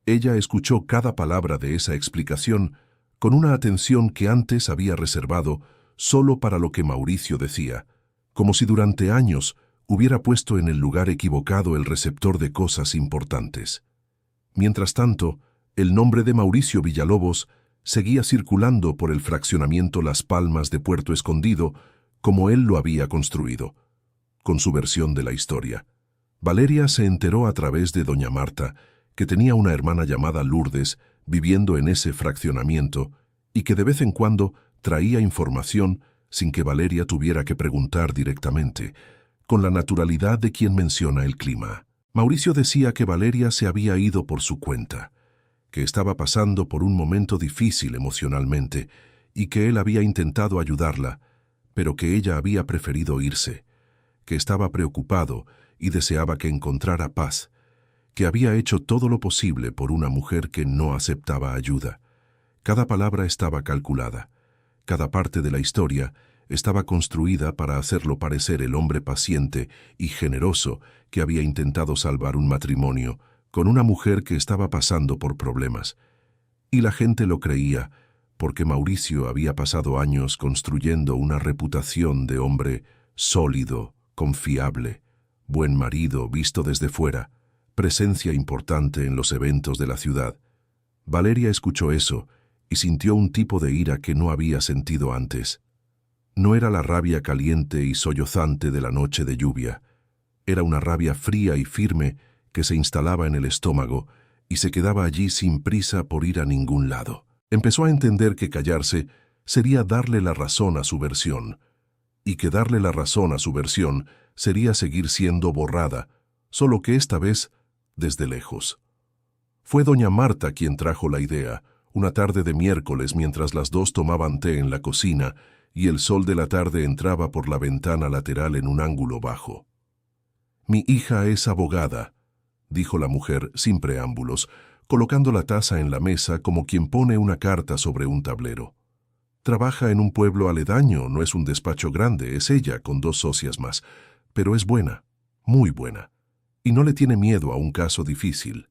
Ella escuchó cada palabra de esa explicación con una atención que antes había reservado solo para lo que Mauricio decía, como si durante años hubiera puesto en el lugar equivocado el receptor de cosas importantes. Mientras tanto, el nombre de Mauricio Villalobos seguía circulando por el fraccionamiento Las Palmas de Puerto Escondido como él lo había construido, con su versión de la historia. Valeria se enteró a través de doña Marta que tenía una hermana llamada Lourdes viviendo en ese fraccionamiento y que de vez en cuando traía información sin que Valeria tuviera que preguntar directamente, con la naturalidad de quien menciona el clima. Mauricio decía que Valeria se había ido por su cuenta, que estaba pasando por un momento difícil emocionalmente y que él había intentado ayudarla, pero que ella había preferido irse, que estaba preocupado y deseaba que encontrara paz, que había hecho todo lo posible por una mujer que no aceptaba ayuda. Cada palabra estaba calculada, cada parte de la historia estaba construida para hacerlo parecer el hombre paciente y generoso que había intentado salvar un matrimonio con una mujer que estaba pasando por problemas. Y la gente lo creía, porque Mauricio había pasado años construyendo una reputación de hombre sólido, confiable, buen marido visto desde fuera, presencia importante en los eventos de la ciudad. Valeria escuchó eso y sintió un tipo de ira que no había sentido antes. No era la rabia caliente y sollozante de la noche de lluvia. Era una rabia fría y firme que se instalaba en el estómago y se quedaba allí sin prisa por ir a ningún lado. Empezó a entender que callarse sería darle la razón a su versión, y que darle la razón a su versión sería seguir siendo borrada, solo que esta vez desde lejos. Fue doña Marta quien trajo la idea, una tarde de miércoles mientras las dos tomaban té en la cocina y el sol de la tarde entraba por la ventana lateral en un ángulo bajo. «Mi hija es abogada», dijo la mujer sin preámbulos, colocando la taza en la mesa como quien pone una carta sobre un tablero. «Trabaja en un pueblo aledaño, no es un despacho grande, es ella con 2 socias más, pero es buena, muy buena, y no le tiene miedo a un caso difícil».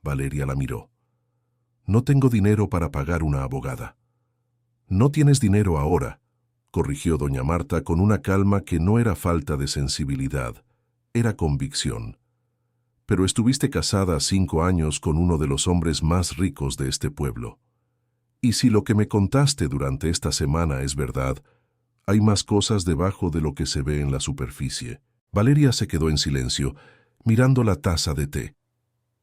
Valeria la miró. «No tengo dinero para pagar una abogada». «No tienes dinero ahora», corrigió doña Marta con una calma que no era falta de sensibilidad, era convicción. «Pero estuviste casada 5 años con uno de los hombres más ricos de este pueblo. Y si lo que me contaste durante esta semana es verdad, hay más cosas debajo de lo que se ve en la superficie». Valeria se quedó en silencio, mirando la taza de té.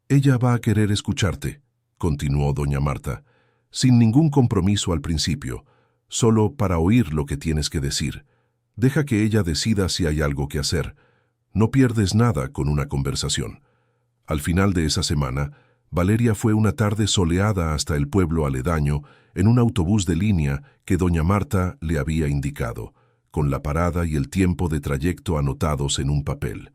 «Ella va a querer escucharte», continuó doña Marta, «sin ningún compromiso al principio, solo para oír lo que tienes que decir. Deja que ella decida si hay algo que hacer. No pierdes nada con una conversación». Al final de esa semana, Valeria fue una tarde soleada hasta el pueblo aledaño en un autobús de línea que doña Marta le había indicado, con la parada y el tiempo de trayecto anotados en un papel.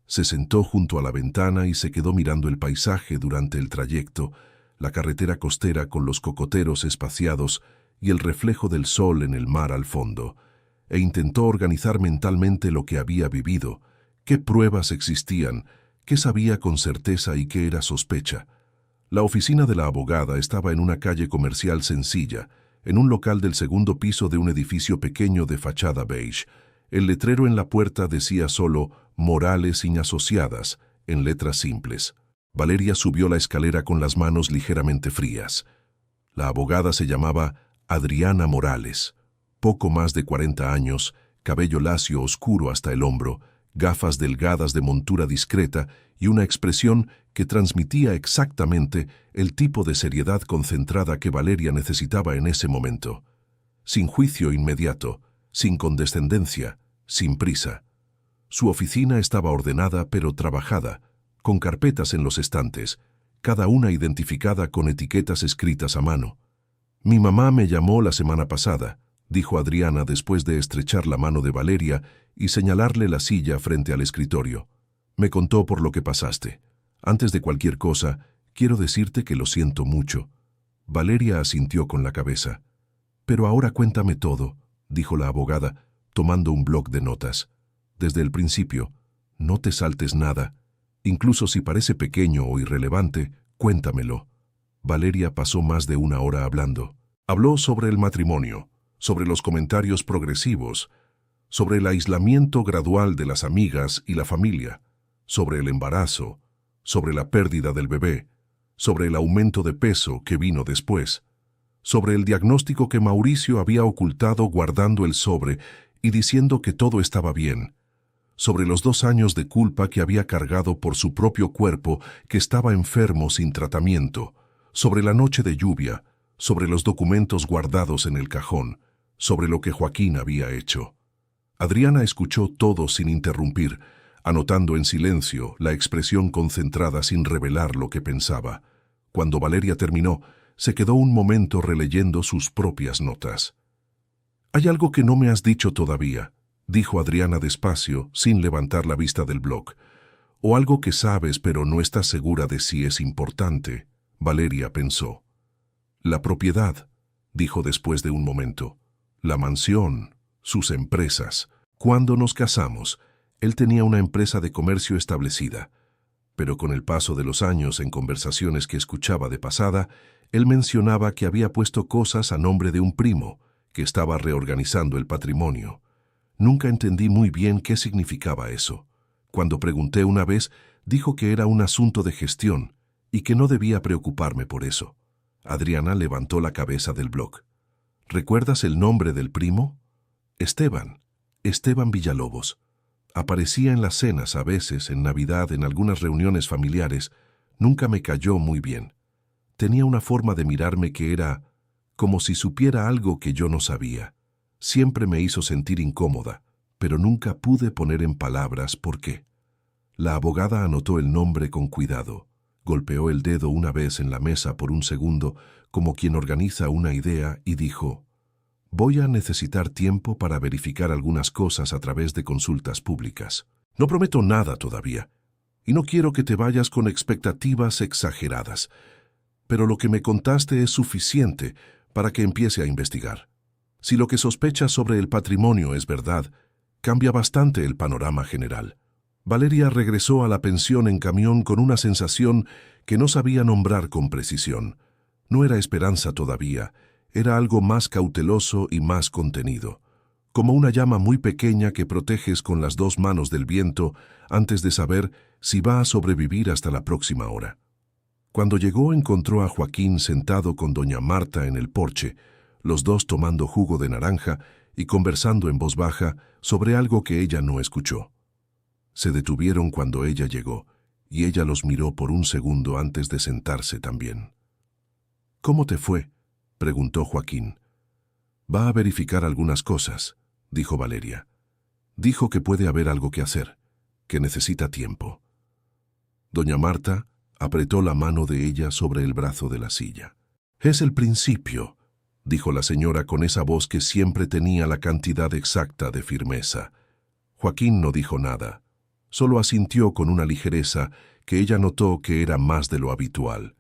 Se sentó junto a la ventana y se quedó mirando el paisaje durante el trayecto, la carretera costera con los cocoteros espaciados y el reflejo del sol en el mar al fondo, e intentó organizar mentalmente lo que había vivido, qué pruebas existían, qué sabía con certeza y qué era sospecha. La oficina de la abogada estaba en una calle comercial sencilla, en un local del segundo piso de un edificio pequeño de fachada beige. El letrero en la puerta decía solo «Morales sin asociadas», en letras simples. Valeria subió la escalera con las manos ligeramente frías. La abogada se llamaba Adriana Morales, poco más de 40 años, cabello lacio oscuro hasta el hombro, gafas delgadas de montura discreta y una expresión que transmitía exactamente el tipo de seriedad concentrada que Valeria necesitaba en ese momento. Sin juicio inmediato, sin condescendencia, sin prisa. Su oficina estaba ordenada pero trabajada, con carpetas en los estantes, cada una identificada con etiquetas escritas a mano. «Mi mamá me llamó la semana pasada», dijo Adriana después de estrechar la mano de Valeria y señalarle la silla frente al escritorio. «Me contó por lo que pasaste. Antes de cualquier cosa, quiero decirte que lo siento mucho». Valeria asintió con la cabeza. «Pero ahora cuéntame todo», dijo la abogada, tomando un bloc de notas. «Desde el principio, no te saltes nada, Incluso si parece pequeño o irrelevante, cuéntamelo. Valeria pasó más de una hora hablando. Habló sobre el matrimonio, sobre los comentarios progresivos, sobre el aislamiento gradual de las amigas y la familia, sobre el embarazo, sobre la pérdida del bebé, sobre el aumento de peso que vino después, sobre el diagnóstico que Mauricio había ocultado guardando el sobre y diciendo que todo estaba bien, sobre los 2 años de culpa que había cargado por su propio cuerpo que estaba enfermo sin tratamiento, sobre la noche de lluvia, sobre los documentos guardados en el cajón, sobre lo que Joaquín había hecho. Adriana escuchó todo sin interrumpir, anotando en silencio la expresión concentrada sin revelar lo que pensaba. Cuando Valeria terminó, se quedó un momento releyendo sus propias notas. «Hay algo que no me has dicho todavía», dijo Adriana despacio, sin levantar la vista del blog. «O algo que sabes pero no estás segura de si es importante», Valeria pensó. «La propiedad», dijo después de un momento. «La mansión, sus empresas. Cuando nos casamos, él tenía una empresa de comercio establecida, pero con el paso de los años en conversaciones que escuchaba de pasada, él mencionaba que había puesto cosas a nombre de un primo, que estaba reorganizando el patrimonio. Nunca entendí muy bien qué significaba eso. Cuando pregunté una vez, dijo que era un asunto de gestión y que no debía preocuparme por eso». Adriana levantó la cabeza del blog. «¿Recuerdas el nombre del primo?» «Esteban Villalobos. Aparecía en las cenas a veces, en Navidad, en algunas reuniones familiares. Nunca me cayó muy bien. Tenía una forma de mirarme que era como si supiera algo que yo no sabía. Siempre me hizo sentir incómoda, pero nunca pude poner en palabras por qué». La abogada anotó el nombre con cuidado. Golpeó el dedo una vez en la mesa por un segundo, como quien organiza una idea, y dijo: «Voy a necesitar tiempo para verificar algunas cosas a través de consultas públicas. No prometo nada todavía, y no quiero que te vayas con expectativas exageradas, pero lo que me contaste es suficiente para que empiece a investigar. Si lo que sospechas sobre el patrimonio es verdad, cambia bastante el panorama general». Valeria regresó a la pensión en camión con una sensación que no sabía nombrar con precisión. No era esperanza todavía, era algo más cauteloso y más contenido, como una llama muy pequeña que proteges con las 2 manos del viento antes de saber si va a sobrevivir hasta la próxima hora. Cuando llegó, encontró a Joaquín sentado con doña Marta en el porche, los dos tomando jugo de naranja y conversando en voz baja sobre algo que ella no escuchó. Se detuvieron cuando ella llegó, y ella los miró por un segundo antes de sentarse también. «¿Cómo te fue?», preguntó Joaquín. «Va a verificar algunas cosas», dijo Valeria. «Dijo que puede haber algo que hacer, que necesita tiempo». Doña Marta apretó la mano de ella sobre el brazo de la silla. «Es el principio», dijo la señora con esa voz que siempre tenía la cantidad exacta de firmeza. Joaquín no dijo nada. Solo asintió con una ligereza que ella notó que era más de lo habitual.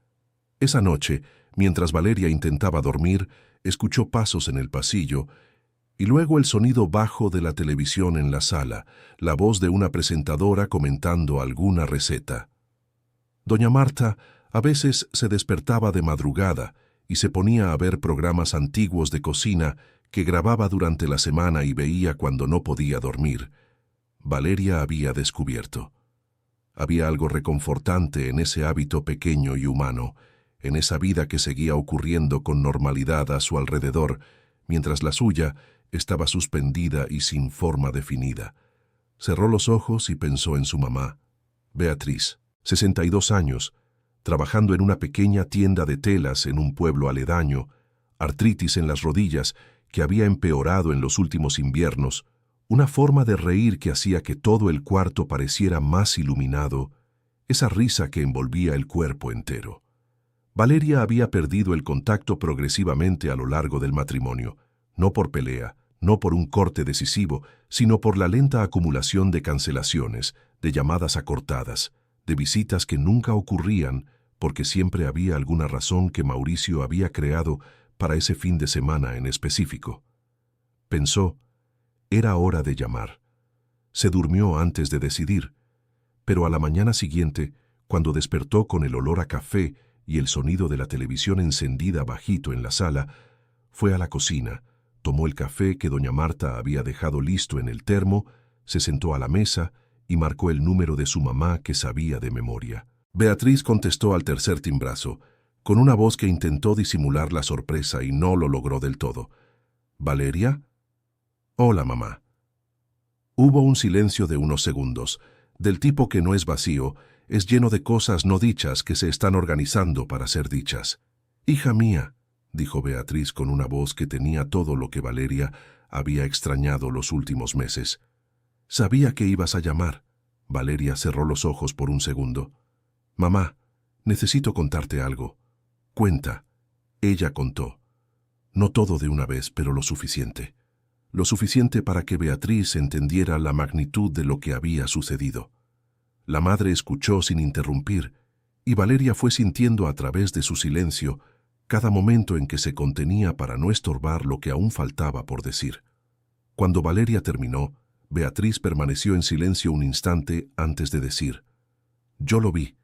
Esa noche, mientras Valeria intentaba dormir, escuchó pasos en el pasillo y luego el sonido bajo de la televisión en la sala, la voz de una presentadora comentando alguna receta. Doña Marta a veces se despertaba de madrugada y se ponía a ver programas antiguos de cocina que grababa durante la semana y veía cuando no podía dormir. Valeria había descubierto. Había algo reconfortante en ese hábito pequeño y humano, en esa vida que seguía ocurriendo con normalidad a su alrededor, mientras la suya estaba suspendida y sin forma definida. Cerró los ojos y pensó en su mamá, Beatriz, 62 años, trabajando en una pequeña tienda de telas en un pueblo aledaño, artritis en las rodillas que había empeorado en los últimos inviernos, una forma de reír que hacía que todo el cuarto pareciera más iluminado, esa risa que envolvía el cuerpo entero. Valeria había perdido el contacto progresivamente a lo largo del matrimonio, no por pelea, no por un corte decisivo, sino por la lenta acumulación de cancelaciones, de llamadas acortadas, de visitas que nunca ocurrían porque siempre había alguna razón que Mauricio había creado para ese fin de semana en específico. Pensó, era hora de llamar. Se durmió antes de decidir, Pero a la mañana siguiente, cuando despertó con el olor a café y el sonido de la televisión encendida bajito en la sala, fue a la cocina, tomó el café que doña Marta había dejado listo en el termo, se sentó a la mesa y marcó el número de su mamá que sabía de memoria. Beatriz contestó al tercer timbrazo, con una voz que intentó disimular la sorpresa y no lo logró del todo. ¿Valeria? Hola, mamá. Hubo un silencio de unos segundos, del tipo que no es vacío, es lleno de cosas no dichas que se están organizando para ser dichas. Hija mía, dijo Beatriz con una voz que tenía todo lo que Valeria había extrañado los últimos meses. Sabía que ibas a llamar. Valeria cerró los ojos por un segundo. Mamá, necesito contarte algo. Cuenta. Ella contó. No todo de una vez, pero lo suficiente. Lo suficiente para que Beatriz entendiera la magnitud de lo que había sucedido. La madre escuchó sin interrumpir, y Valeria fue sintiendo a través de su silencio cada momento en que se contenía para no estorbar lo que aún faltaba por decir. Cuando Valeria terminó, Beatriz permaneció en silencio un instante antes de decir: yo lo vi.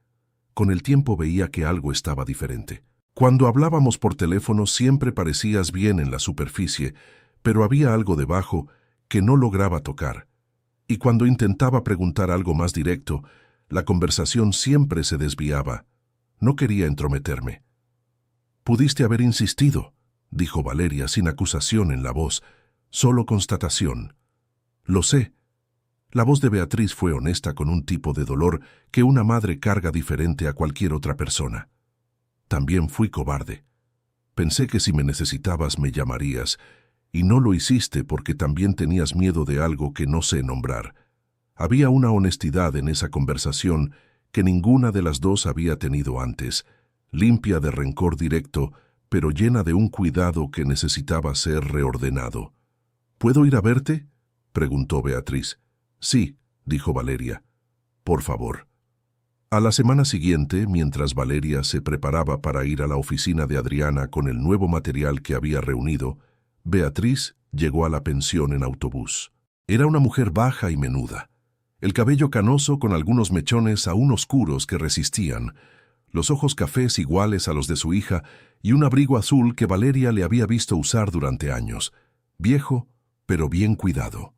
Con el tiempo veía que algo estaba diferente. Cuando hablábamos por teléfono siempre parecías bien en la superficie, pero había algo debajo que no lograba tocar. Y cuando intentaba preguntar algo más directo, la conversación siempre se desviaba. No quería entrometerme. Pudiste haber insistido, dijo Valeria sin acusación en la voz, solo constatación. Lo sé. La voz de Beatriz fue honesta con un tipo de dolor que una madre carga diferente a cualquier otra persona. También fui cobarde. Pensé que si me necesitabas me llamarías, y no lo hiciste porque también tenías miedo de algo que no sé nombrar. Había una honestidad en esa conversación que ninguna de las dos había tenido antes, limpia de rencor directo, pero llena de un cuidado que necesitaba ser reordenado. ¿Puedo ir a verte?, preguntó Beatriz. Sí, dijo Valeria. Por favor. A la semana siguiente, mientras Valeria se preparaba para ir a la oficina de Adriana con el nuevo material que había reunido, Beatriz llegó a la pensión en autobús. Era una mujer baja y menuda, el cabello canoso con algunos mechones aún oscuros que resistían, los ojos cafés iguales a los de su hija y un abrigo azul que Valeria le había visto usar durante años, viejo, pero bien cuidado.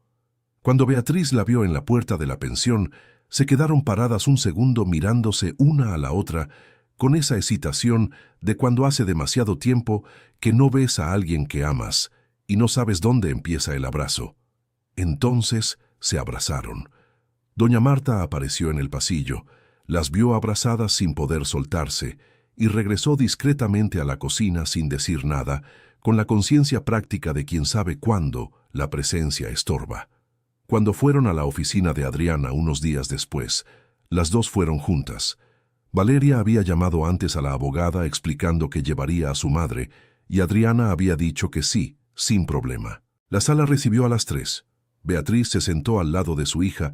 Cuando Beatriz la vio en la puerta de la pensión, se quedaron paradas un segundo mirándose una a la otra, con esa excitación de cuando hace demasiado tiempo que no ves a alguien que amas y no sabes dónde empieza el abrazo. Entonces se abrazaron. Doña Marta apareció en el pasillo, las vio abrazadas sin poder soltarse y regresó discretamente a la cocina sin decir nada, con la conciencia práctica de quien sabe cuándo la presencia estorba. Cuando fueron a la oficina de Adriana unos días después, las dos fueron juntas. Valeria había llamado antes a la abogada explicando que llevaría a su madre, y Adriana había dicho que sí, sin problema. La sala recibió a las 3. Beatriz se sentó al lado de su hija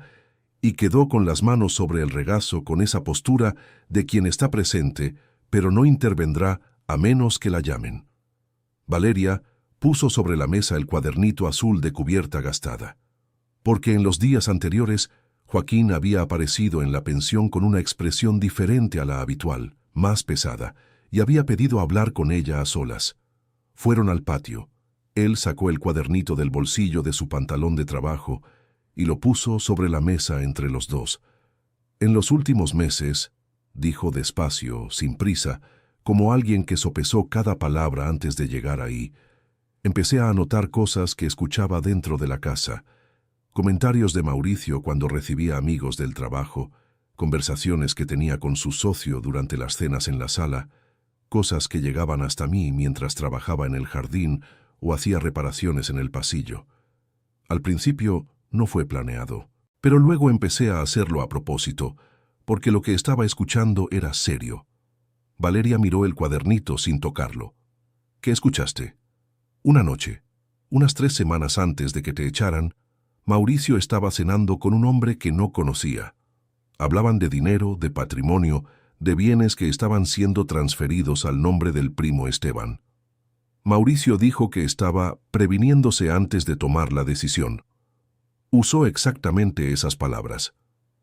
y quedó con las manos sobre el regazo con esa postura de quien está presente, pero no intervendrá a menos que la llamen. Valeria puso sobre la mesa el cuadernito azul de cubierta gastada. Porque en los días anteriores, Joaquín había aparecido en la pensión con una expresión diferente a la habitual, más pesada, y había pedido hablar con ella a solas. Fueron al patio. Él sacó el cuadernito del bolsillo de su pantalón de trabajo y lo puso sobre la mesa entre los dos. En los últimos meses, dijo despacio, sin prisa, como alguien que sopesó cada palabra antes de llegar ahí, empecé a anotar cosas que escuchaba dentro de la casa. Comentarios de Mauricio cuando recibía amigos del trabajo, conversaciones que tenía con su socio durante las cenas en la sala, cosas que llegaban hasta mí mientras trabajaba en el jardín o hacía reparaciones en el pasillo. Al principio no fue planeado, pero luego empecé a hacerlo a propósito, porque lo que estaba escuchando era serio. Valeria miró el cuadernito sin tocarlo. ¿Qué escuchaste? Una noche, unas 3 semanas antes de que te echaran, Mauricio estaba cenando con un hombre que no conocía. Hablaban de dinero, de patrimonio, de bienes que estaban siendo transferidos al nombre del primo Esteban. Mauricio dijo que estaba previniéndose antes de tomar la decisión. Usó exactamente esas palabras.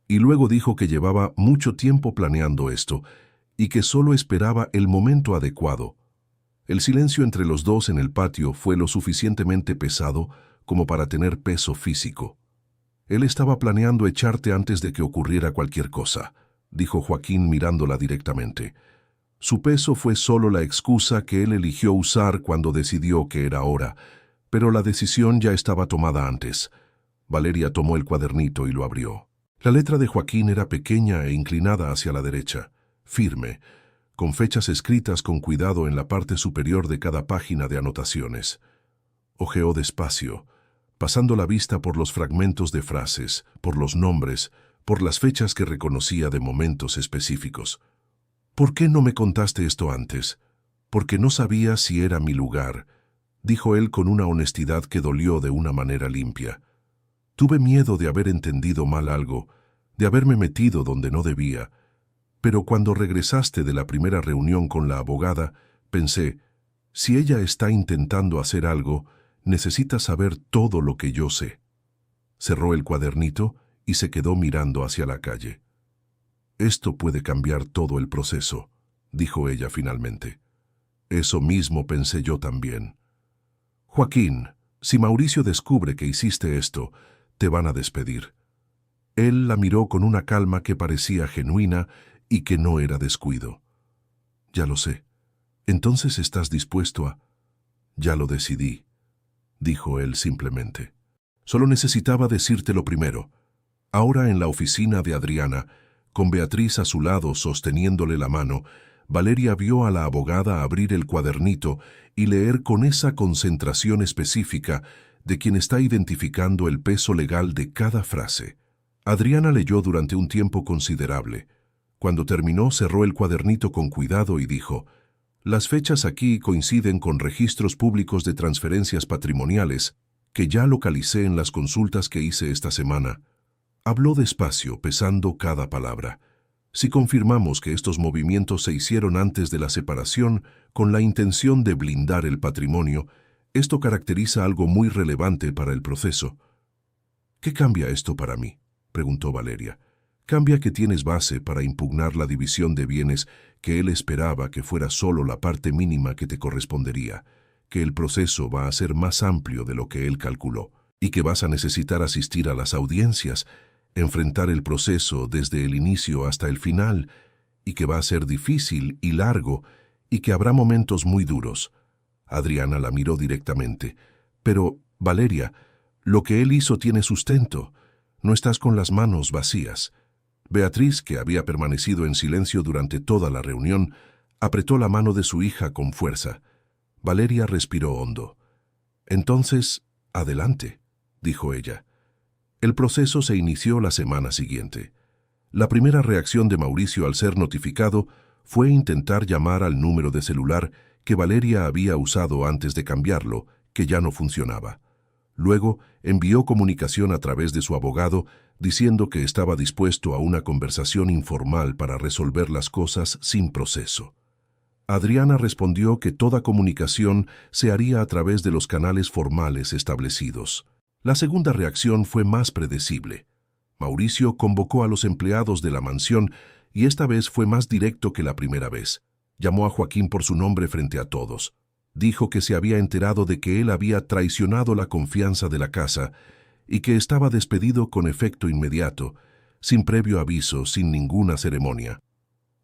Y luego dijo que llevaba mucho tiempo planeando esto y que solo esperaba el momento adecuado. El silencio entre los dos en el patio fue lo suficientemente pesado como para tener peso físico. Él estaba planeando echarte antes de que ocurriera cualquier cosa, dijo Joaquín mirándola directamente. Su peso fue solo la excusa que él eligió usar cuando decidió que era hora, pero la decisión ya estaba tomada antes. Valeria tomó el cuadernito y lo abrió. La letra de Joaquín era pequeña e inclinada hacia la derecha, firme, con fechas escritas con cuidado en la parte superior de cada página de anotaciones. Hojeó despacio, pasando la vista por los fragmentos de frases, por los nombres, por las fechas que reconocía de momentos específicos. «¿Por qué no me contaste esto antes? Porque no sabía si era mi lugar», dijo él con una honestidad que dolió de una manera limpia. «Tuve miedo de haber entendido mal algo, de haberme metido donde no debía. Pero cuando regresaste de la primera reunión con la abogada, pensé, si ella está intentando hacer algo, necesita saber todo lo que yo sé». Cerró el cuadernito y se quedó mirando hacia la calle. «Esto puede cambiar todo el proceso», dijo ella finalmente. «Eso mismo pensé yo también. Joaquín, si Mauricio descubre que hiciste esto, te van a despedir». Él la miró con una calma que parecía genuina y que no era descuido. «Ya lo sé. Entonces estás dispuesto a...» «Ya lo decidí», dijo él simplemente. «Solo necesitaba decírtelo primero. Ahora en la oficina de Adriana, con Beatriz a su lado sosteniéndole la mano, Valeria vio a la abogada abrir el cuadernito y leer con esa concentración específica de quien está identificando el peso legal de cada frase. Adriana leyó durante un tiempo considerable. Cuando terminó, cerró el cuadernito con cuidado y dijo: «Las fechas aquí coinciden con registros públicos de transferencias patrimoniales que ya localicé en las consultas que hice esta semana». Habló despacio, pesando cada palabra. «Si confirmamos que estos movimientos se hicieron antes de la separación con la intención de blindar el patrimonio, esto caracteriza algo muy relevante para el proceso». «¿Qué cambia esto para mí?», preguntó Valeria. «Cambia que tienes base para impugnar la división de bienes que él esperaba que fuera solo la parte mínima que te correspondería, que el proceso va a ser más amplio de lo que él calculó, y que vas a necesitar asistir a las audiencias, enfrentar el proceso desde el inicio hasta el final, y que va a ser difícil y largo, y que habrá momentos muy duros». Adriana la miró directamente. «Pero, Valeria, lo que él hizo tiene sustento. No estás con las manos vacías». Beatriz, que había permanecido en silencio durante toda la reunión, apretó la mano de su hija con fuerza. Valeria respiró hondo. «Entonces, adelante», dijo ella. El proceso se inició la semana siguiente. La primera reacción de Mauricio al ser notificado fue intentar llamar al número de celular que Valeria había usado antes de cambiarlo, que ya no funcionaba. Luego envió comunicación a través de su abogado diciendo que estaba dispuesto a una conversación informal para resolver las cosas sin proceso. Adriana respondió que toda comunicación se haría a través de los canales formales establecidos. La segunda reacción fue más predecible. Mauricio convocó a los empleados de la mansión y esta vez fue más directo que la primera vez. Llamó a Joaquín por su nombre frente a todos. Dijo que se había enterado de que él había traicionado la confianza de la casa y que estaba despedido con efecto inmediato, sin previo aviso, sin ninguna ceremonia.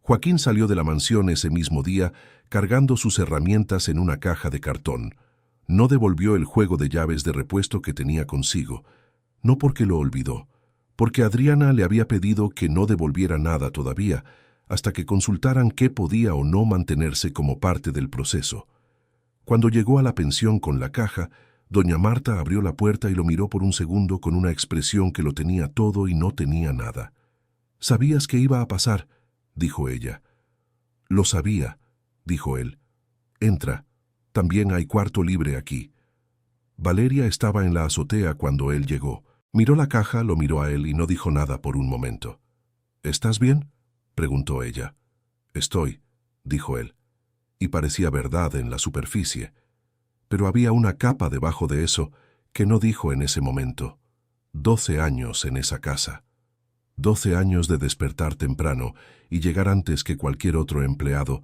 Joaquín salió de la mansión ese mismo día cargando sus herramientas en una caja de cartón. No devolvió el juego de llaves de repuesto que tenía consigo, no porque lo olvidó, porque Adriana le había pedido que no devolviera nada todavía, hasta que consultaran qué podía o no mantenerse como parte del proceso. Cuando llegó a la pensión con la caja, doña Marta abrió la puerta y lo miró por un segundo con una expresión que lo tenía todo y no tenía nada. «¿Sabías que iba a pasar?», dijo ella. «Lo sabía», dijo él. «Entra. También hay cuarto libre aquí». Valeria estaba en la azotea cuando él llegó. Miró la caja, lo miró a él y no dijo nada por un momento. «¿Estás bien?», preguntó ella. «Estoy», dijo él. Y parecía verdad en la superficie. Pero había una capa debajo de eso que no dijo en ese momento. 12 años en esa casa. 12 años de despertar temprano y llegar antes que cualquier otro empleado,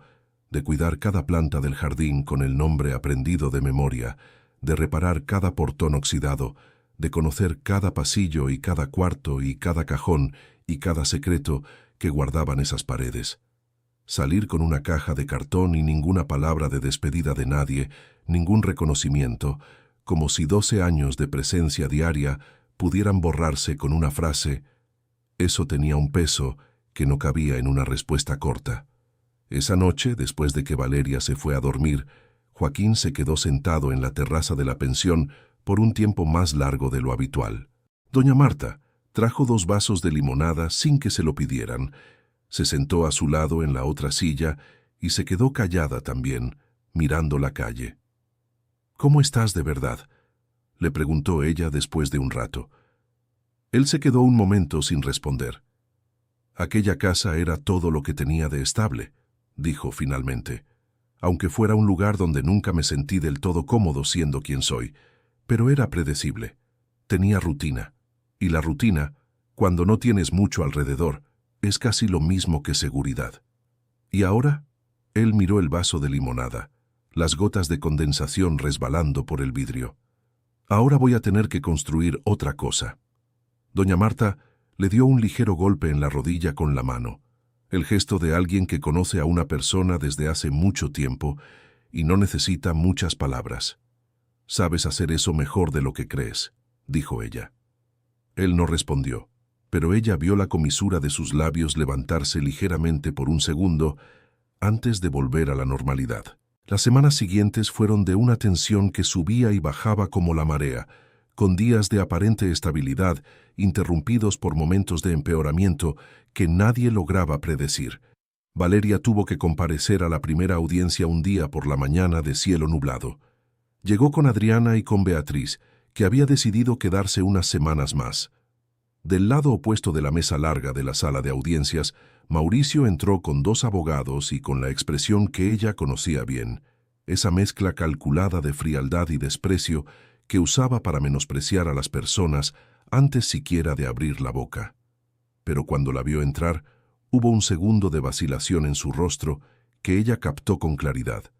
de cuidar cada planta del jardín con el nombre aprendido de memoria, de reparar cada portón oxidado, de conocer cada pasillo y cada cuarto y cada cajón y cada secreto que guardaban esas paredes. Salir con una caja de cartón y ninguna palabra de despedida de nadie, ningún reconocimiento, como si 12 años de presencia diaria pudieran borrarse con una frase. Eso tenía un peso que no cabía en una respuesta corta. Esa noche, después de que Valeria se fue a dormir, Joaquín se quedó sentado en la terraza de la pensión por un tiempo más largo de lo habitual. Doña Marta trajo 2 vasos de limonada sin que se lo pidieran. Se sentó a su lado en la otra silla y se quedó callada también, mirando la calle. «¿Cómo estás de verdad?», le preguntó ella después de un rato. Él se quedó un momento sin responder. «Aquella casa era todo lo que tenía de estable», dijo finalmente, «aunque fuera un lugar donde nunca me sentí del todo cómodo siendo quien soy, pero era predecible. Tenía rutina, y la rutina, cuando no tienes mucho alrededor, es casi lo mismo que seguridad». «¿Y ahora?», él miró el vaso de limonada, las gotas de condensación resbalando por el vidrio. «Ahora voy a tener que construir otra cosa». Doña Marta le dio un ligero golpe en la rodilla con la mano, el gesto de alguien que conoce a una persona desde hace mucho tiempo y no necesita muchas palabras. «Sabes hacer eso mejor de lo que crees», dijo ella. Él no respondió, pero ella vio la comisura de sus labios levantarse ligeramente por un segundo antes de volver a la normalidad. Las semanas siguientes fueron de una tensión que subía y bajaba como la marea, con días de aparente estabilidad interrumpidos por momentos de empeoramiento que nadie lograba predecir. Valeria tuvo que comparecer a la primera audiencia un día por la mañana de cielo nublado. Llegó con Adriana y con Beatriz, que había decidido quedarse unas semanas más. Del lado opuesto de la mesa larga de la sala de audiencias, Mauricio entró con 2 abogados y con la expresión que ella conocía bien, esa mezcla calculada de frialdad y desprecio que usaba para menospreciar a las personas antes siquiera de abrir la boca. Pero cuando la vio entrar, hubo un segundo de vacilación en su rostro que ella captó con claridad.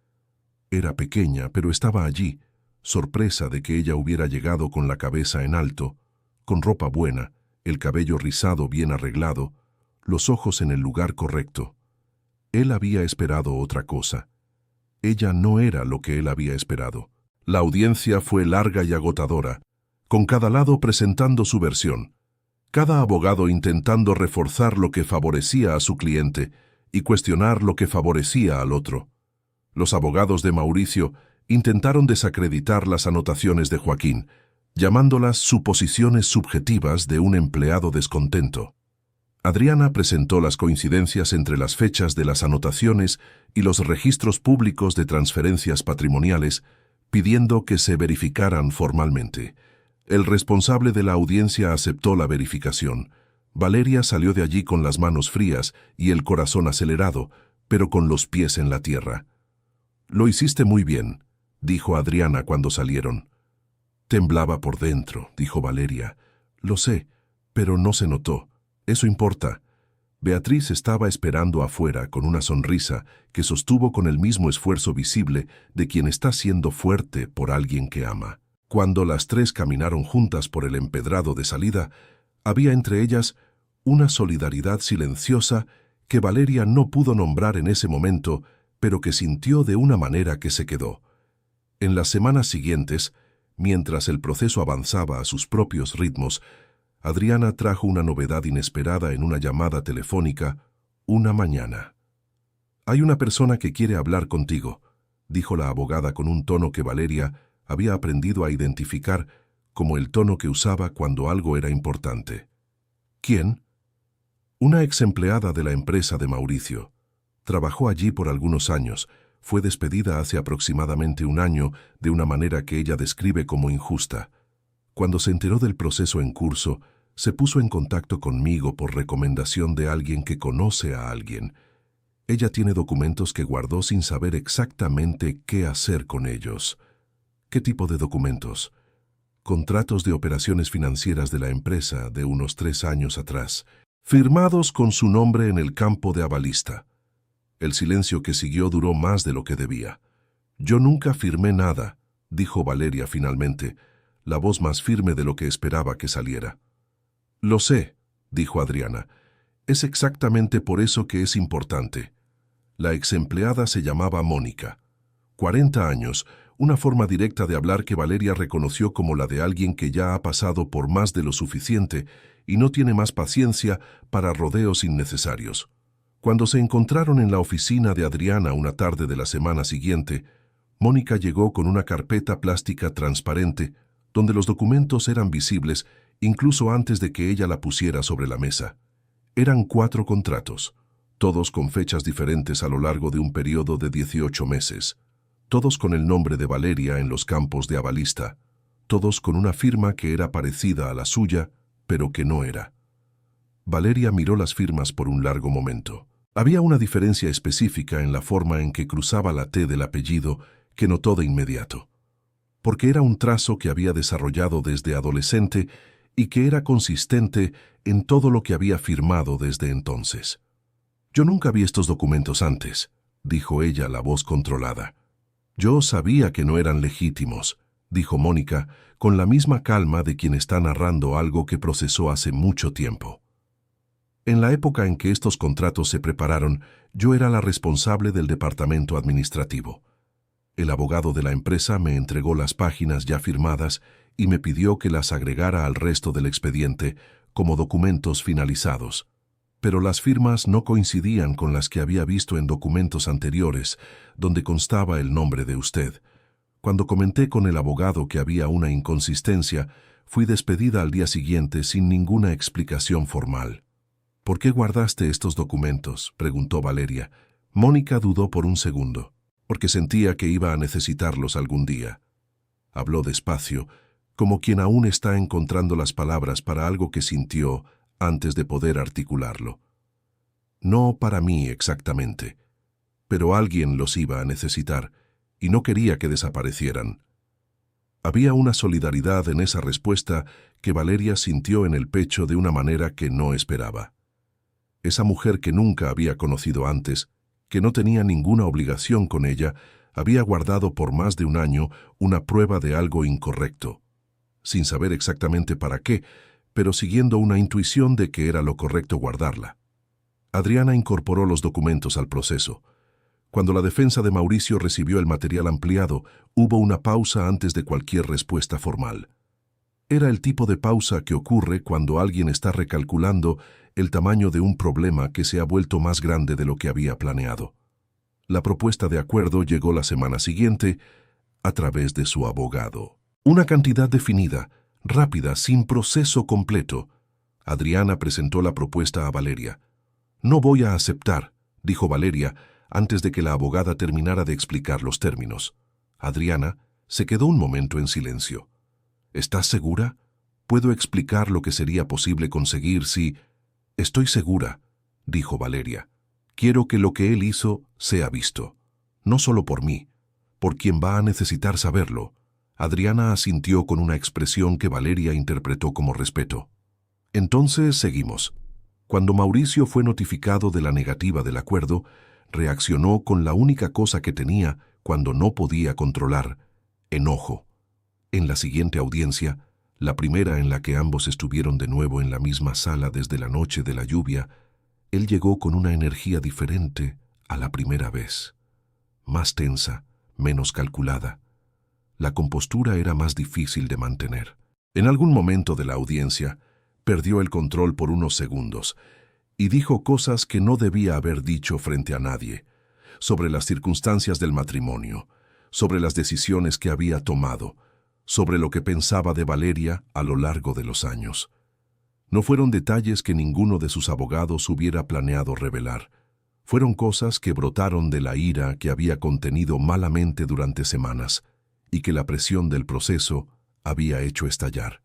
Era pequeña, pero estaba allí, sorpresa de que ella hubiera llegado con la cabeza en alto, con ropa buena, el cabello rizado bien arreglado, los ojos en el lugar correcto. Él había esperado otra cosa. Ella no era lo que él había esperado. La audiencia fue larga y agotadora, con cada lado presentando su versión, cada abogado intentando reforzar lo que favorecía a su cliente y cuestionar lo que favorecía al otro. Los abogados de Mauricio intentaron desacreditar las anotaciones de Joaquín, llamándolas suposiciones subjetivas de un empleado descontento. Adriana presentó las coincidencias entre las fechas de las anotaciones y los registros públicos de transferencias patrimoniales, pidiendo que se verificaran formalmente. El responsable de la audiencia aceptó la verificación. Valeria salió de allí con las manos frías y el corazón acelerado, pero con los pies en la tierra. «Lo hiciste muy bien», dijo Adriana cuando salieron. «Temblaba por dentro», dijo Valeria. «Lo sé, pero no se notó. Eso importa». Beatriz estaba esperando afuera con una sonrisa que sostuvo con el mismo esfuerzo visible de quien está siendo fuerte por alguien que ama. Cuando las 3 caminaron juntas por el empedrado de salida, había entre ellas una solidaridad silenciosa que Valeria no pudo nombrar en ese momento, pero que sintió de una manera que se quedó. En las semanas siguientes, mientras el proceso avanzaba a sus propios ritmos, Adriana trajo una novedad inesperada en una llamada telefónica una mañana. «Hay una persona que quiere hablar contigo», dijo la abogada con un tono que Valeria había aprendido a identificar como el tono que usaba cuando algo era importante. «¿Quién?» «Una ex empleada de la empresa de Mauricio. Trabajó allí por algunos años. Fue despedida hace aproximadamente un año de una manera que ella describe como injusta. Cuando se enteró del proceso en curso, se puso en contacto conmigo por recomendación de alguien que conoce a alguien. Ella tiene documentos que guardó sin saber exactamente qué hacer con ellos». «¿Qué tipo de documentos?» «Contratos de operaciones financieras de la empresa de unos 3 años atrás». firmados con su nombre en el campo de avalista. El silencio que siguió duró más de lo que debía. «Yo nunca firmé nada», dijo Valeria finalmente, la voz más firme de lo que esperaba que saliera. «Lo sé», dijo Adriana. «Es exactamente por eso que es importante». La exempleada se llamaba Mónica. 40 años, una forma directa de hablar que Valeria reconoció como la de alguien que ya ha pasado por más de lo suficiente y no tiene más paciencia para rodeos innecesarios. Cuando se encontraron en la oficina de Adriana una tarde de la semana siguiente, Mónica llegó con una carpeta plástica transparente donde los documentos eran visibles incluso antes de que ella la pusiera sobre la mesa. Eran 4 contratos, todos con fechas diferentes a lo largo de un periodo de 18 meses, todos con el nombre de Valeria en los campos de avalista, todos con una firma que era parecida a la suya, pero que no era. Valeria miró las firmas por un largo momento. Había una diferencia específica en la forma en que cruzaba la T del apellido que notó de inmediato, porque era un trazo que había desarrollado desde adolescente y que era consistente en todo lo que había firmado desde entonces. «Yo nunca vi estos documentos antes», dijo ella, la voz controlada. «Yo sabía que no eran legítimos», dijo Mónica, con la misma calma de quien está narrando algo que procesó hace mucho tiempo. «En la época en que estos contratos se prepararon, yo era la responsable del departamento administrativo. El abogado de la empresa me entregó las páginas ya firmadas y me pidió que las agregara al resto del expediente como documentos finalizados. Pero las firmas no coincidían con las que había visto en documentos anteriores, donde constaba el nombre de usted. Cuando comenté con el abogado que había una inconsistencia, fui despedida al día siguiente sin ninguna explicación formal». «¿Por qué guardaste estos documentos?», preguntó Valeria. Mónica dudó por un segundo. «Porque sentía que iba a necesitarlos algún día». Habló despacio, como quien aún está encontrando las palabras para algo que sintió antes de poder articularlo. «No para mí exactamente, pero alguien los iba a necesitar, y no quería que desaparecieran». Había una solidaridad en esa respuesta que Valeria sintió en el pecho de una manera que no esperaba. Esa mujer que nunca había conocido antes, que no tenía ninguna obligación con ella, había guardado por más de un año una prueba de algo incorrecto, sin saber exactamente para qué, pero siguiendo una intuición de que era lo correcto guardarla. Adriana incorporó los documentos al proceso. Cuando la defensa de Mauricio recibió el material ampliado, hubo una pausa antes de cualquier respuesta formal. Era el tipo de pausa que ocurre cuando alguien está recalculando el tamaño de un problema que se ha vuelto más grande de lo que había planeado. La propuesta de acuerdo llegó la semana siguiente a través de su abogado. Una cantidad definida, rápida, sin proceso completo. Adriana presentó la propuesta a Valeria. «No voy a aceptar», dijo Valeria, antes de que la abogada terminara de explicar los términos. Adriana se quedó un momento en silencio. «¿Estás segura? Puedo explicar lo que sería posible conseguir si...» «Estoy segura», dijo Valeria. «Quiero que lo que él hizo sea visto. No solo por mí, por quien va a necesitar saberlo». Adriana asintió con una expresión que Valeria interpretó como respeto. «Entonces seguimos». Cuando Mauricio fue notificado de la negativa del acuerdo, reaccionó con la única cosa que tenía cuando no podía controlar: enojo. En la siguiente audiencia, la primera en la que ambos estuvieron de nuevo en la misma sala desde la noche de la lluvia, él llegó con una energía diferente a la primera vez. Más tensa, menos calculada. La compostura era más difícil de mantener. En algún momento de la audiencia, perdió el control por unos segundos y dijo cosas que no debía haber dicho frente a nadie, sobre las circunstancias del matrimonio, sobre las decisiones que había tomado, sobre lo que pensaba de Valeria a lo largo de los años. No fueron detalles que ninguno de sus abogados hubiera planeado revelar. Fueron cosas que brotaron de la ira que había contenido malamente durante semanas y que la presión del proceso había hecho estallar.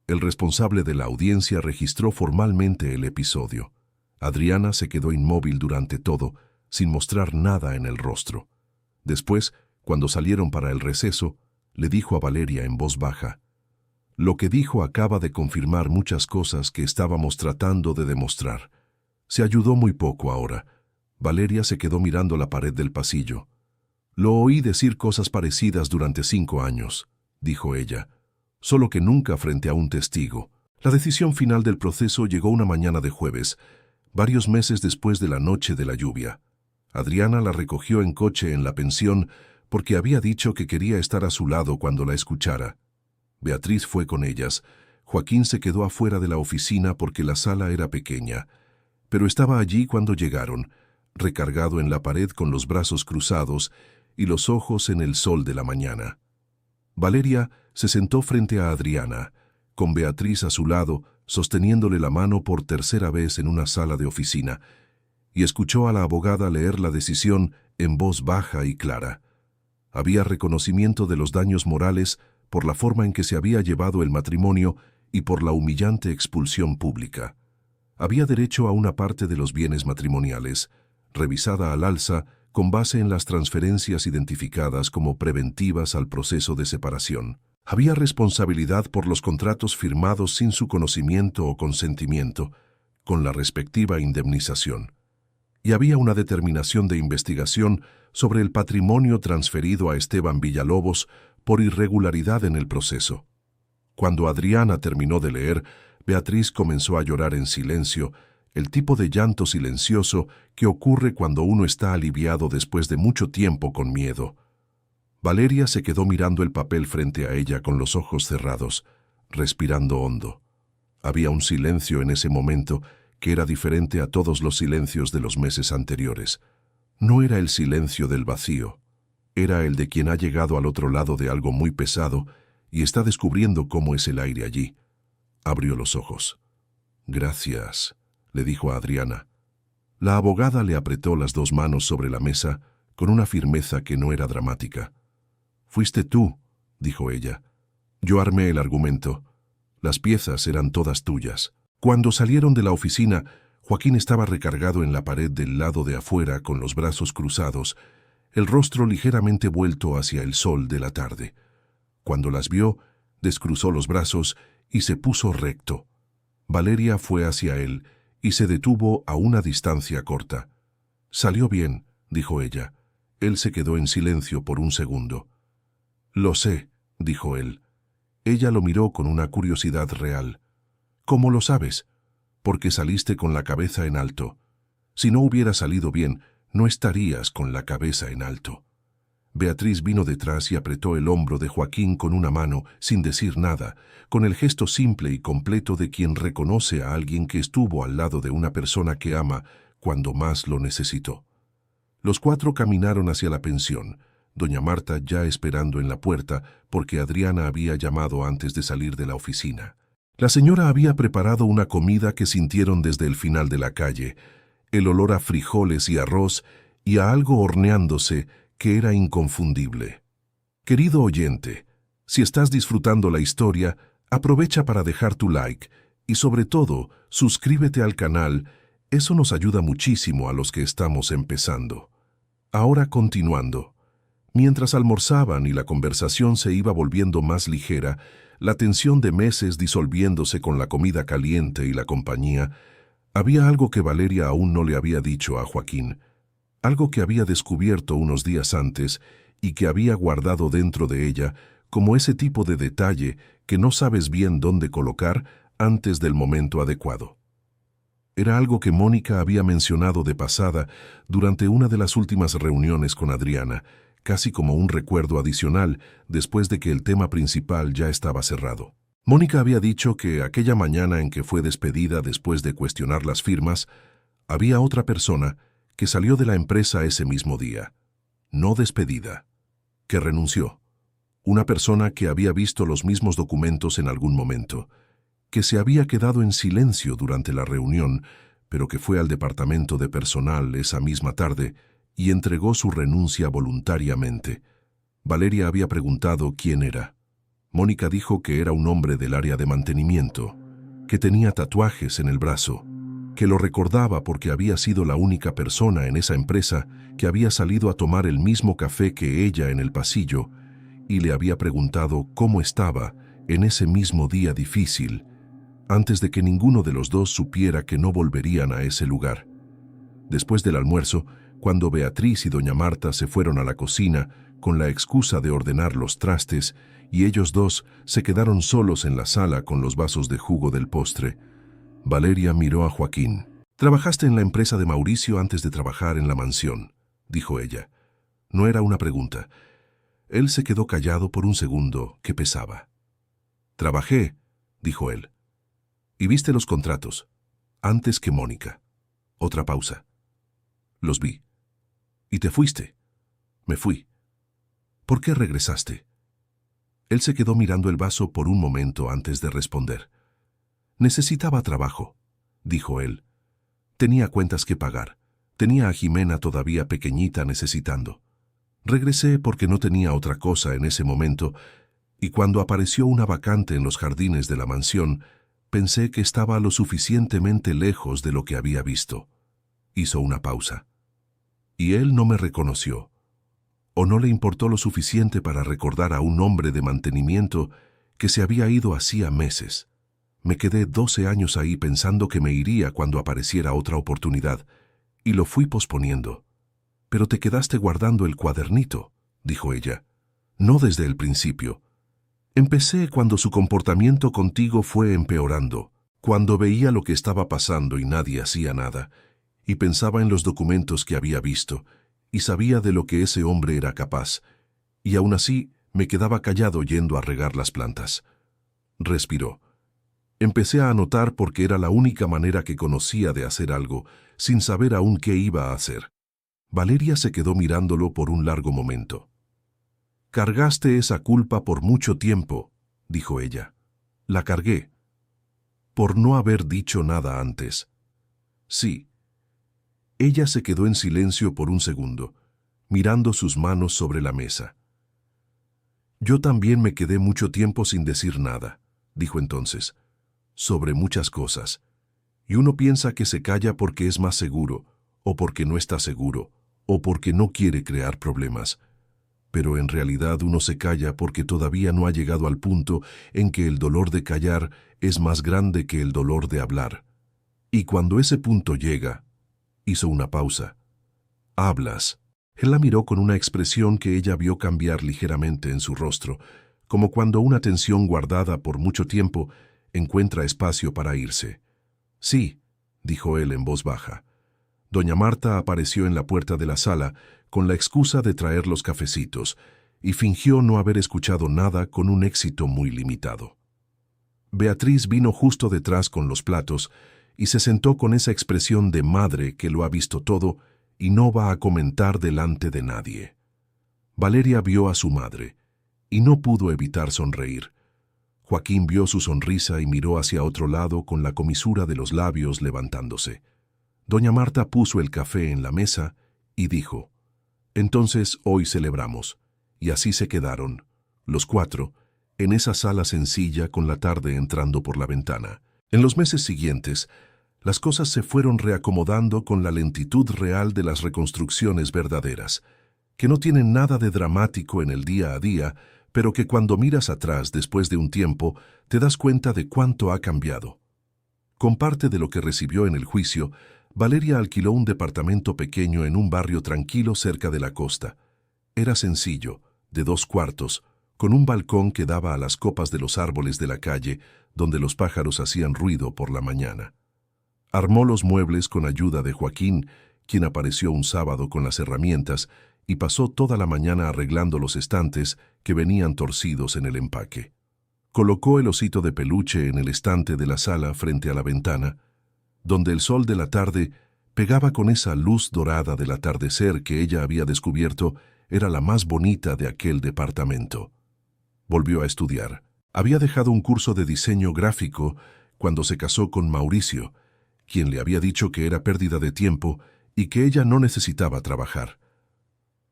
El responsable de la audiencia registró formalmente el episodio. Adriana se quedó inmóvil durante todo, sin mostrar nada en el rostro. Después, cuando salieron para el receso, le dijo a Valeria en voz baja: Lo que dijo acaba de confirmar muchas cosas que estábamos tratando de demostrar. Se ayudó muy poco ahora. Valeria se quedó mirando la pared del pasillo. Lo oí decir cosas parecidas durante 5 años, dijo ella, solo que nunca frente a un testigo. La decisión final del proceso llegó una mañana de jueves, varios meses después de la noche de la lluvia. Adriana la recogió en coche en la pensión porque había dicho que quería estar a su lado cuando la escuchara. Beatriz fue con ellas. Joaquín se quedó afuera de la oficina porque la sala era pequeña, pero estaba allí cuando llegaron, recargado en la pared con los brazos cruzados y los ojos en el sol de la mañana. Valeria se sentó frente a Adriana, con Beatriz a su lado, sosteniéndole la mano por tercera vez en una sala de oficina, y escuchó a la abogada leer la decisión en voz baja y clara. Había reconocimiento de los daños morales por la forma en que se había llevado el matrimonio y por la humillante expulsión pública. Había derecho a una parte de los bienes matrimoniales, revisada al alza con base en las transferencias identificadas como preventivas al proceso de separación. Había responsabilidad por los contratos firmados sin su conocimiento o consentimiento, con la respectiva indemnización. Y había una determinación de investigación sobre el patrimonio transferido a Esteban Villalobos por irregularidad en el proceso. Cuando Adriana terminó de leer, Beatriz comenzó a llorar en silencio, el tipo de llanto silencioso que ocurre cuando uno está aliviado después de mucho tiempo con miedo. Valeria se quedó mirando el papel frente a ella con los ojos cerrados, respirando hondo. Había un silencio en ese momento que era diferente a todos los silencios de los meses anteriores. No era el silencio del vacío. Era el de quien ha llegado al otro lado de algo muy pesado y está descubriendo cómo es el aire allí. Abrió los ojos. «Gracias», le dijo a Adriana. La abogada le apretó las 2 manos sobre la mesa con una firmeza que no era dramática. «Fuiste tú», dijo ella. «Yo armé el argumento. Las piezas eran todas tuyas». Cuando salieron de la oficina, Joaquín estaba recargado en la pared del lado de afuera con los brazos cruzados, el rostro ligeramente vuelto hacia el sol de la tarde. Cuando las vio, descruzó los brazos y se puso recto. Valeria fue hacia él y se detuvo a una distancia corta. «Salió bien», dijo ella. Él se quedó en silencio por un segundo. «Lo sé», dijo él. Ella lo miró con una curiosidad real. «¿Cómo lo sabes?» «Porque saliste con la cabeza en alto. Si no hubiera salido bien, no estarías con la cabeza en alto». Beatriz vino detrás y apretó el hombro de Joaquín con una mano, sin decir nada, con el gesto simple y completo de quien reconoce a alguien que estuvo al lado de una persona que ama cuando más lo necesitó. Los 4 caminaron hacia la pensión, doña Marta ya esperando en la puerta porque Adriana había llamado antes de salir de la oficina. La señora había preparado una comida que sintieron desde el final de la calle, el olor a frijoles y arroz y a algo horneándose que era inconfundible. Querido oyente, si estás disfrutando la historia, aprovecha para dejar tu like y sobre todo, suscríbete al canal, eso nos ayuda muchísimo a los que estamos empezando. Ahora continuando. Mientras almorzaban y la conversación se iba volviendo más ligera, la tensión de meses disolviéndose con la comida caliente y la compañía, había algo que Valeria aún no le había dicho a Joaquín, algo que había descubierto unos días antes y que había guardado dentro de ella como ese tipo de detalle que no sabes bien dónde colocar antes del momento adecuado. Era algo que Mónica había mencionado de pasada durante una de las últimas reuniones con Adriana, casi como un recuerdo adicional después de que el tema principal ya estaba cerrado. Mónica había dicho que aquella mañana en que fue despedida después de cuestionar las firmas, había otra persona que salió de la empresa ese mismo día. No despedida, que renunció. Una persona que había visto los mismos documentos en algún momento, que se había quedado en silencio durante la reunión, pero que fue al departamento de personal esa misma tarde y entregó su renuncia voluntariamente. Valeria había preguntado quién era. Mónica dijo que era un hombre del área de mantenimiento, que tenía tatuajes en el brazo, que lo recordaba porque había sido la única persona en esa empresa que había salido a tomar el mismo café que ella en el pasillo y le había preguntado cómo estaba en ese mismo día difícil, antes de que ninguno de los dos supiera que no volverían a ese lugar. Después del almuerzo, cuando Beatriz y doña Marta se fueron a la cocina con la excusa de ordenar los trastes y ellos dos se quedaron solos en la sala con los vasos de jugo del postre, Valeria miró a Joaquín. «Trabajaste en la empresa de Mauricio antes de trabajar en la mansión», dijo ella. No era una pregunta. Él se quedó callado por un segundo que pesaba. «Trabajé», dijo él. «Y viste los contratos, antes que Mónica». Otra pausa. «Los vi». «¿Y te fuiste?» «Me fui». «¿Por qué regresaste?» Él se quedó mirando el vaso por un momento antes de responder. «Necesitaba trabajo», dijo él. «Tenía cuentas que pagar. Tenía a Jimena todavía pequeñita necesitando. Regresé porque no tenía otra cosa en ese momento, y cuando apareció una vacante en los jardines de la mansión, pensé que estaba lo suficientemente lejos de lo que había visto». Hizo una pausa. «Y él no me reconoció. O no le importó lo suficiente para recordar a un hombre de mantenimiento que se había ido hacía meses. Me quedé 12 años ahí pensando que me iría cuando apareciera otra oportunidad, y lo fui posponiendo. Pero te quedaste guardando el cuadernito», dijo ella. «No desde el principio. Empecé cuando su comportamiento contigo fue empeorando, cuando veía lo que estaba pasando y nadie hacía nada, y pensaba en los documentos que había visto, y sabía de lo que ese hombre era capaz, y aún así me quedaba callado yendo a regar las plantas». Respiró. «Empecé a anotar porque era la única manera que conocía de hacer algo, sin saber aún qué iba a hacer». Valeria se quedó mirándolo por un largo momento. «Cargaste esa culpa por mucho tiempo», dijo ella. «La cargué. Por no haber dicho nada antes». «Sí». Ella se quedó en silencio por un segundo, mirando sus manos sobre la mesa. «Yo también me quedé mucho tiempo sin decir nada», dijo entonces, «sobre muchas cosas. Y uno piensa que se calla porque es más seguro, o porque no está seguro, o porque no quiere crear problemas. Pero en realidad uno se calla porque todavía no ha llegado al punto en que el dolor de callar es más grande que el dolor de hablar. Y cuando ese punto llega», hizo una pausa, «hablas». Él la miró con una expresión que ella vio cambiar ligeramente en su rostro, como cuando una tensión guardada por mucho tiempo encuentra espacio para irse. «Sí», dijo él en voz baja. Doña Marta apareció en la puerta de la sala con la excusa de traer los cafecitos y fingió no haber escuchado nada con un éxito muy limitado. Beatriz vino justo detrás con los platos y se sentó con esa expresión de madre que lo ha visto todo y no va a comentar delante de nadie. Valeria vio a su madre y no pudo evitar sonreír. Joaquín vio su sonrisa y miró hacia otro lado con la comisura de los labios levantándose. Doña Marta puso el café en la mesa y dijo: «Entonces hoy celebramos». Y así se quedaron, los cuatro, en esa sala sencilla con la tarde entrando por la ventana. En los meses siguientes, las cosas se fueron reacomodando con la lentitud real de las reconstrucciones verdaderas, que no tienen nada de dramático en el día a día, pero que cuando miras atrás después de un tiempo te das cuenta de cuánto ha cambiado. Con parte de lo que recibió en el juicio, Valeria alquiló un departamento pequeño en un barrio tranquilo cerca de la costa. Era sencillo, de 2 cuartos, con un balcón que daba a las copas de los árboles de la calle, donde los pájaros hacían ruido por la mañana. Armó los muebles con ayuda de Joaquín, quien apareció un sábado con las herramientas, y pasó toda la mañana arreglando los estantes que venían torcidos en el empaque. Colocó el osito de peluche en el estante de la sala frente a la ventana, donde el sol de la tarde pegaba con esa luz dorada del atardecer que ella había descubierto era la más bonita de aquel departamento. Volvió a estudiar. Había dejado un curso de diseño gráfico cuando se casó con Mauricio, quien le había dicho que era pérdida de tiempo y que ella no necesitaba trabajar.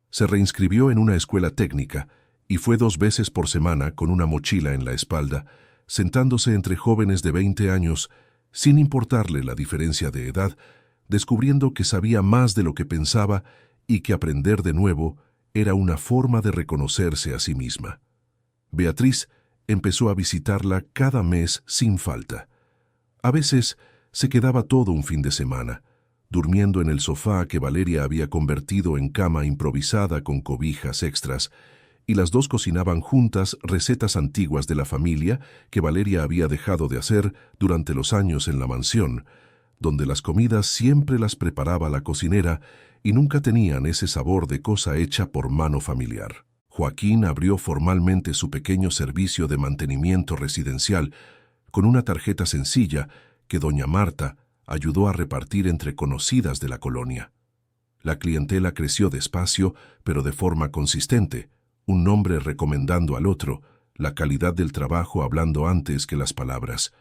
Se reinscribió en una escuela técnica y fue 2 veces por semana con una mochila en la espalda, sentándose entre jóvenes de 20 años, sin importarle la diferencia de edad, descubriendo que sabía más de lo que pensaba y que aprender de nuevo era una forma de reconocerse a sí misma. Beatriz Empezó a visitarla cada mes sin falta. A veces se quedaba todo un fin de semana, durmiendo en el sofá que Valeria había convertido en cama improvisada con cobijas extras, y las dos cocinaban juntas recetas antiguas de la familia que Valeria había dejado de hacer durante los años en la mansión, donde las comidas siempre las preparaba la cocinera y nunca tenían ese sabor de cosa hecha por mano familiar. Joaquín abrió formalmente su pequeño servicio de mantenimiento residencial con una tarjeta sencilla que doña Marta ayudó a repartir entre conocidas de la colonia. La clientela creció despacio, pero de forma consistente, un nombre recomendando al otro, la calidad del trabajo hablando antes que las palabras.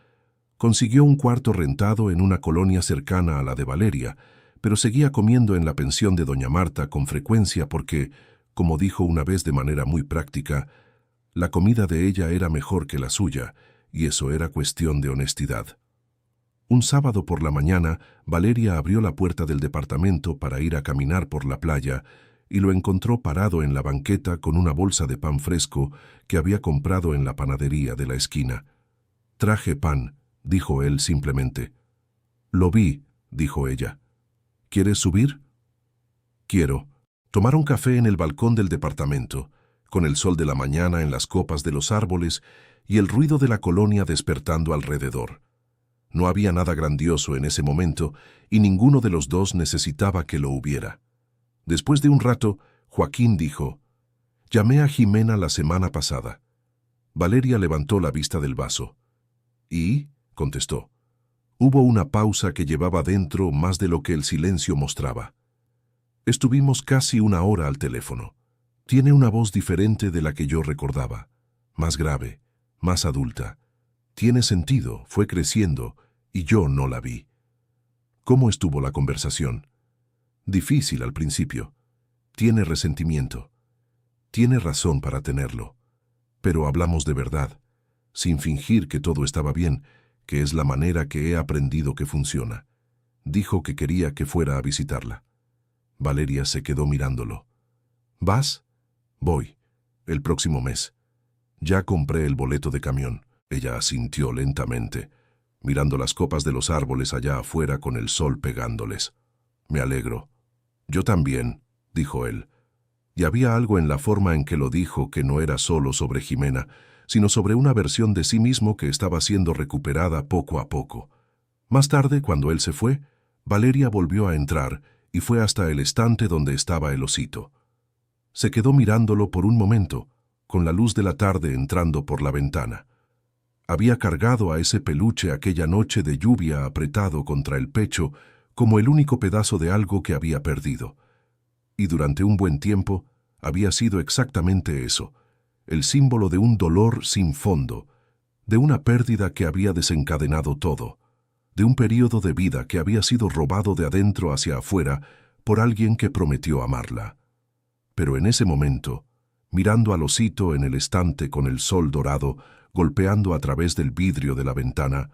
Consiguió un cuarto rentado en una colonia cercana a la de Valeria, pero seguía comiendo en la pensión de doña Marta con frecuencia porque, como dijo una vez de manera muy práctica, la comida de ella era mejor que la suya, y eso era cuestión de honestidad. Un sábado por la mañana, Valeria abrió la puerta del departamento para ir a caminar por la playa y lo encontró parado en la banqueta con una bolsa de pan fresco que había comprado en la panadería de la esquina. «Traje pan», dijo él simplemente. «Lo vi», dijo ella. «¿Quieres subir?» «Quiero». Tomaron café en el balcón del departamento, con el sol de la mañana en las copas de los árboles y el ruido de la colonia despertando alrededor. No había nada grandioso en ese momento y ninguno de los dos necesitaba que lo hubiera. Después de un rato, Joaquín dijo: «Llamé a Jimena la semana pasada». Valeria levantó la vista del vaso. «¿Y?», contestó. Hubo una pausa que llevaba dentro más de lo que el silencio mostraba. Estuvimos casi una hora al teléfono. Tiene una voz diferente de la que yo recordaba, más grave, más adulta. Tiene sentido, fue creciendo, y yo no la vi. ¿Cómo estuvo la conversación? Difícil al principio. Tiene resentimiento. Tiene razón para tenerlo. Pero hablamos de verdad, sin fingir que todo estaba bien, que es la manera que he aprendido que funciona. Dijo que quería que fuera a visitarla. Valeria se quedó mirándolo. ¿Vas? Voy. El próximo mes. Ya compré el boleto de camión. Ella asintió lentamente, mirando las copas de los árboles allá afuera con el sol pegándoles. Me alegro. Yo también, dijo él. Y había algo en la forma en que lo dijo que no era solo sobre Jimena, sino sobre una versión de sí mismo que estaba siendo recuperada poco a poco. Más tarde, cuando él se fue, Valeria volvió a entrar y fue hasta el estante donde estaba el osito. Se quedó mirándolo por un momento, con la luz de la tarde entrando por la ventana. Había cargado a ese peluche aquella noche de lluvia apretado contra el pecho como el único pedazo de algo que había perdido. Y durante un buen tiempo había sido exactamente eso, el símbolo de un dolor sin fondo, de una pérdida que había desencadenado todo, de un período de vida que había sido robado de adentro hacia afuera por alguien que prometió amarla. Pero en ese momento, mirando al osito en el estante con el sol dorado, golpeando a través del vidrio de la ventana,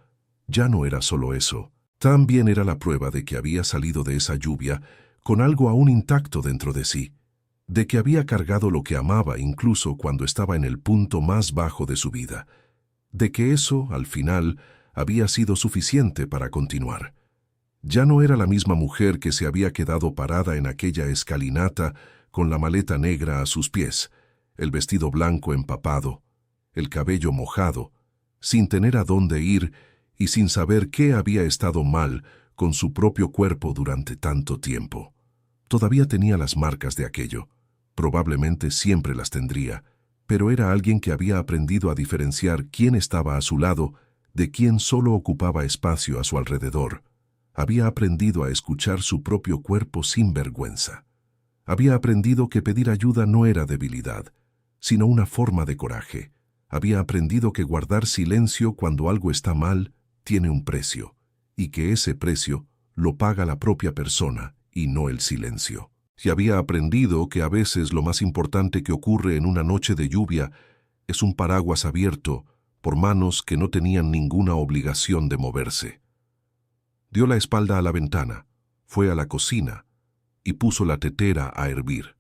ya no era solo eso. También era la prueba de que había salido de esa lluvia con algo aún intacto dentro de sí, de que había cargado lo que amaba incluso cuando estaba en el punto más bajo de su vida, de que eso, al final, había sido suficiente para continuar. Ya no era la misma mujer que se había quedado parada en aquella escalinata con la maleta negra a sus pies, el vestido blanco empapado, el cabello mojado, sin tener a dónde ir y sin saber qué había estado mal con su propio cuerpo durante tanto tiempo. Todavía tenía las marcas de aquello, probablemente siempre las tendría, pero era alguien que había aprendido a diferenciar quién estaba a su lado de quién solo ocupaba espacio a su alrededor. Había aprendido a escuchar su propio cuerpo sin vergüenza. Había aprendido que pedir ayuda no era debilidad, sino una forma de coraje. Había aprendido que guardar silencio cuando algo está mal tiene un precio, y que ese precio lo paga la propia persona y no el silencio. Y había aprendido que a veces lo más importante que ocurre en una noche de lluvia es un paraguas abierto por manos que no tenían ninguna obligación de moverse. Dio la espalda a la ventana, fue a la cocina y puso la tetera a hervir.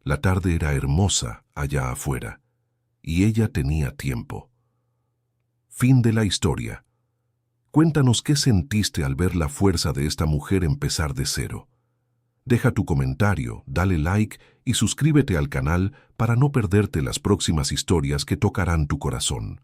La tarde era hermosa allá afuera. y ella tenía tiempo. Fin de la historia. Cuéntanos qué sentiste al ver la fuerza de esta mujer empezar de cero. Deja tu comentario, dale like y suscríbete al canal para no perderte las próximas historias que tocarán tu corazón.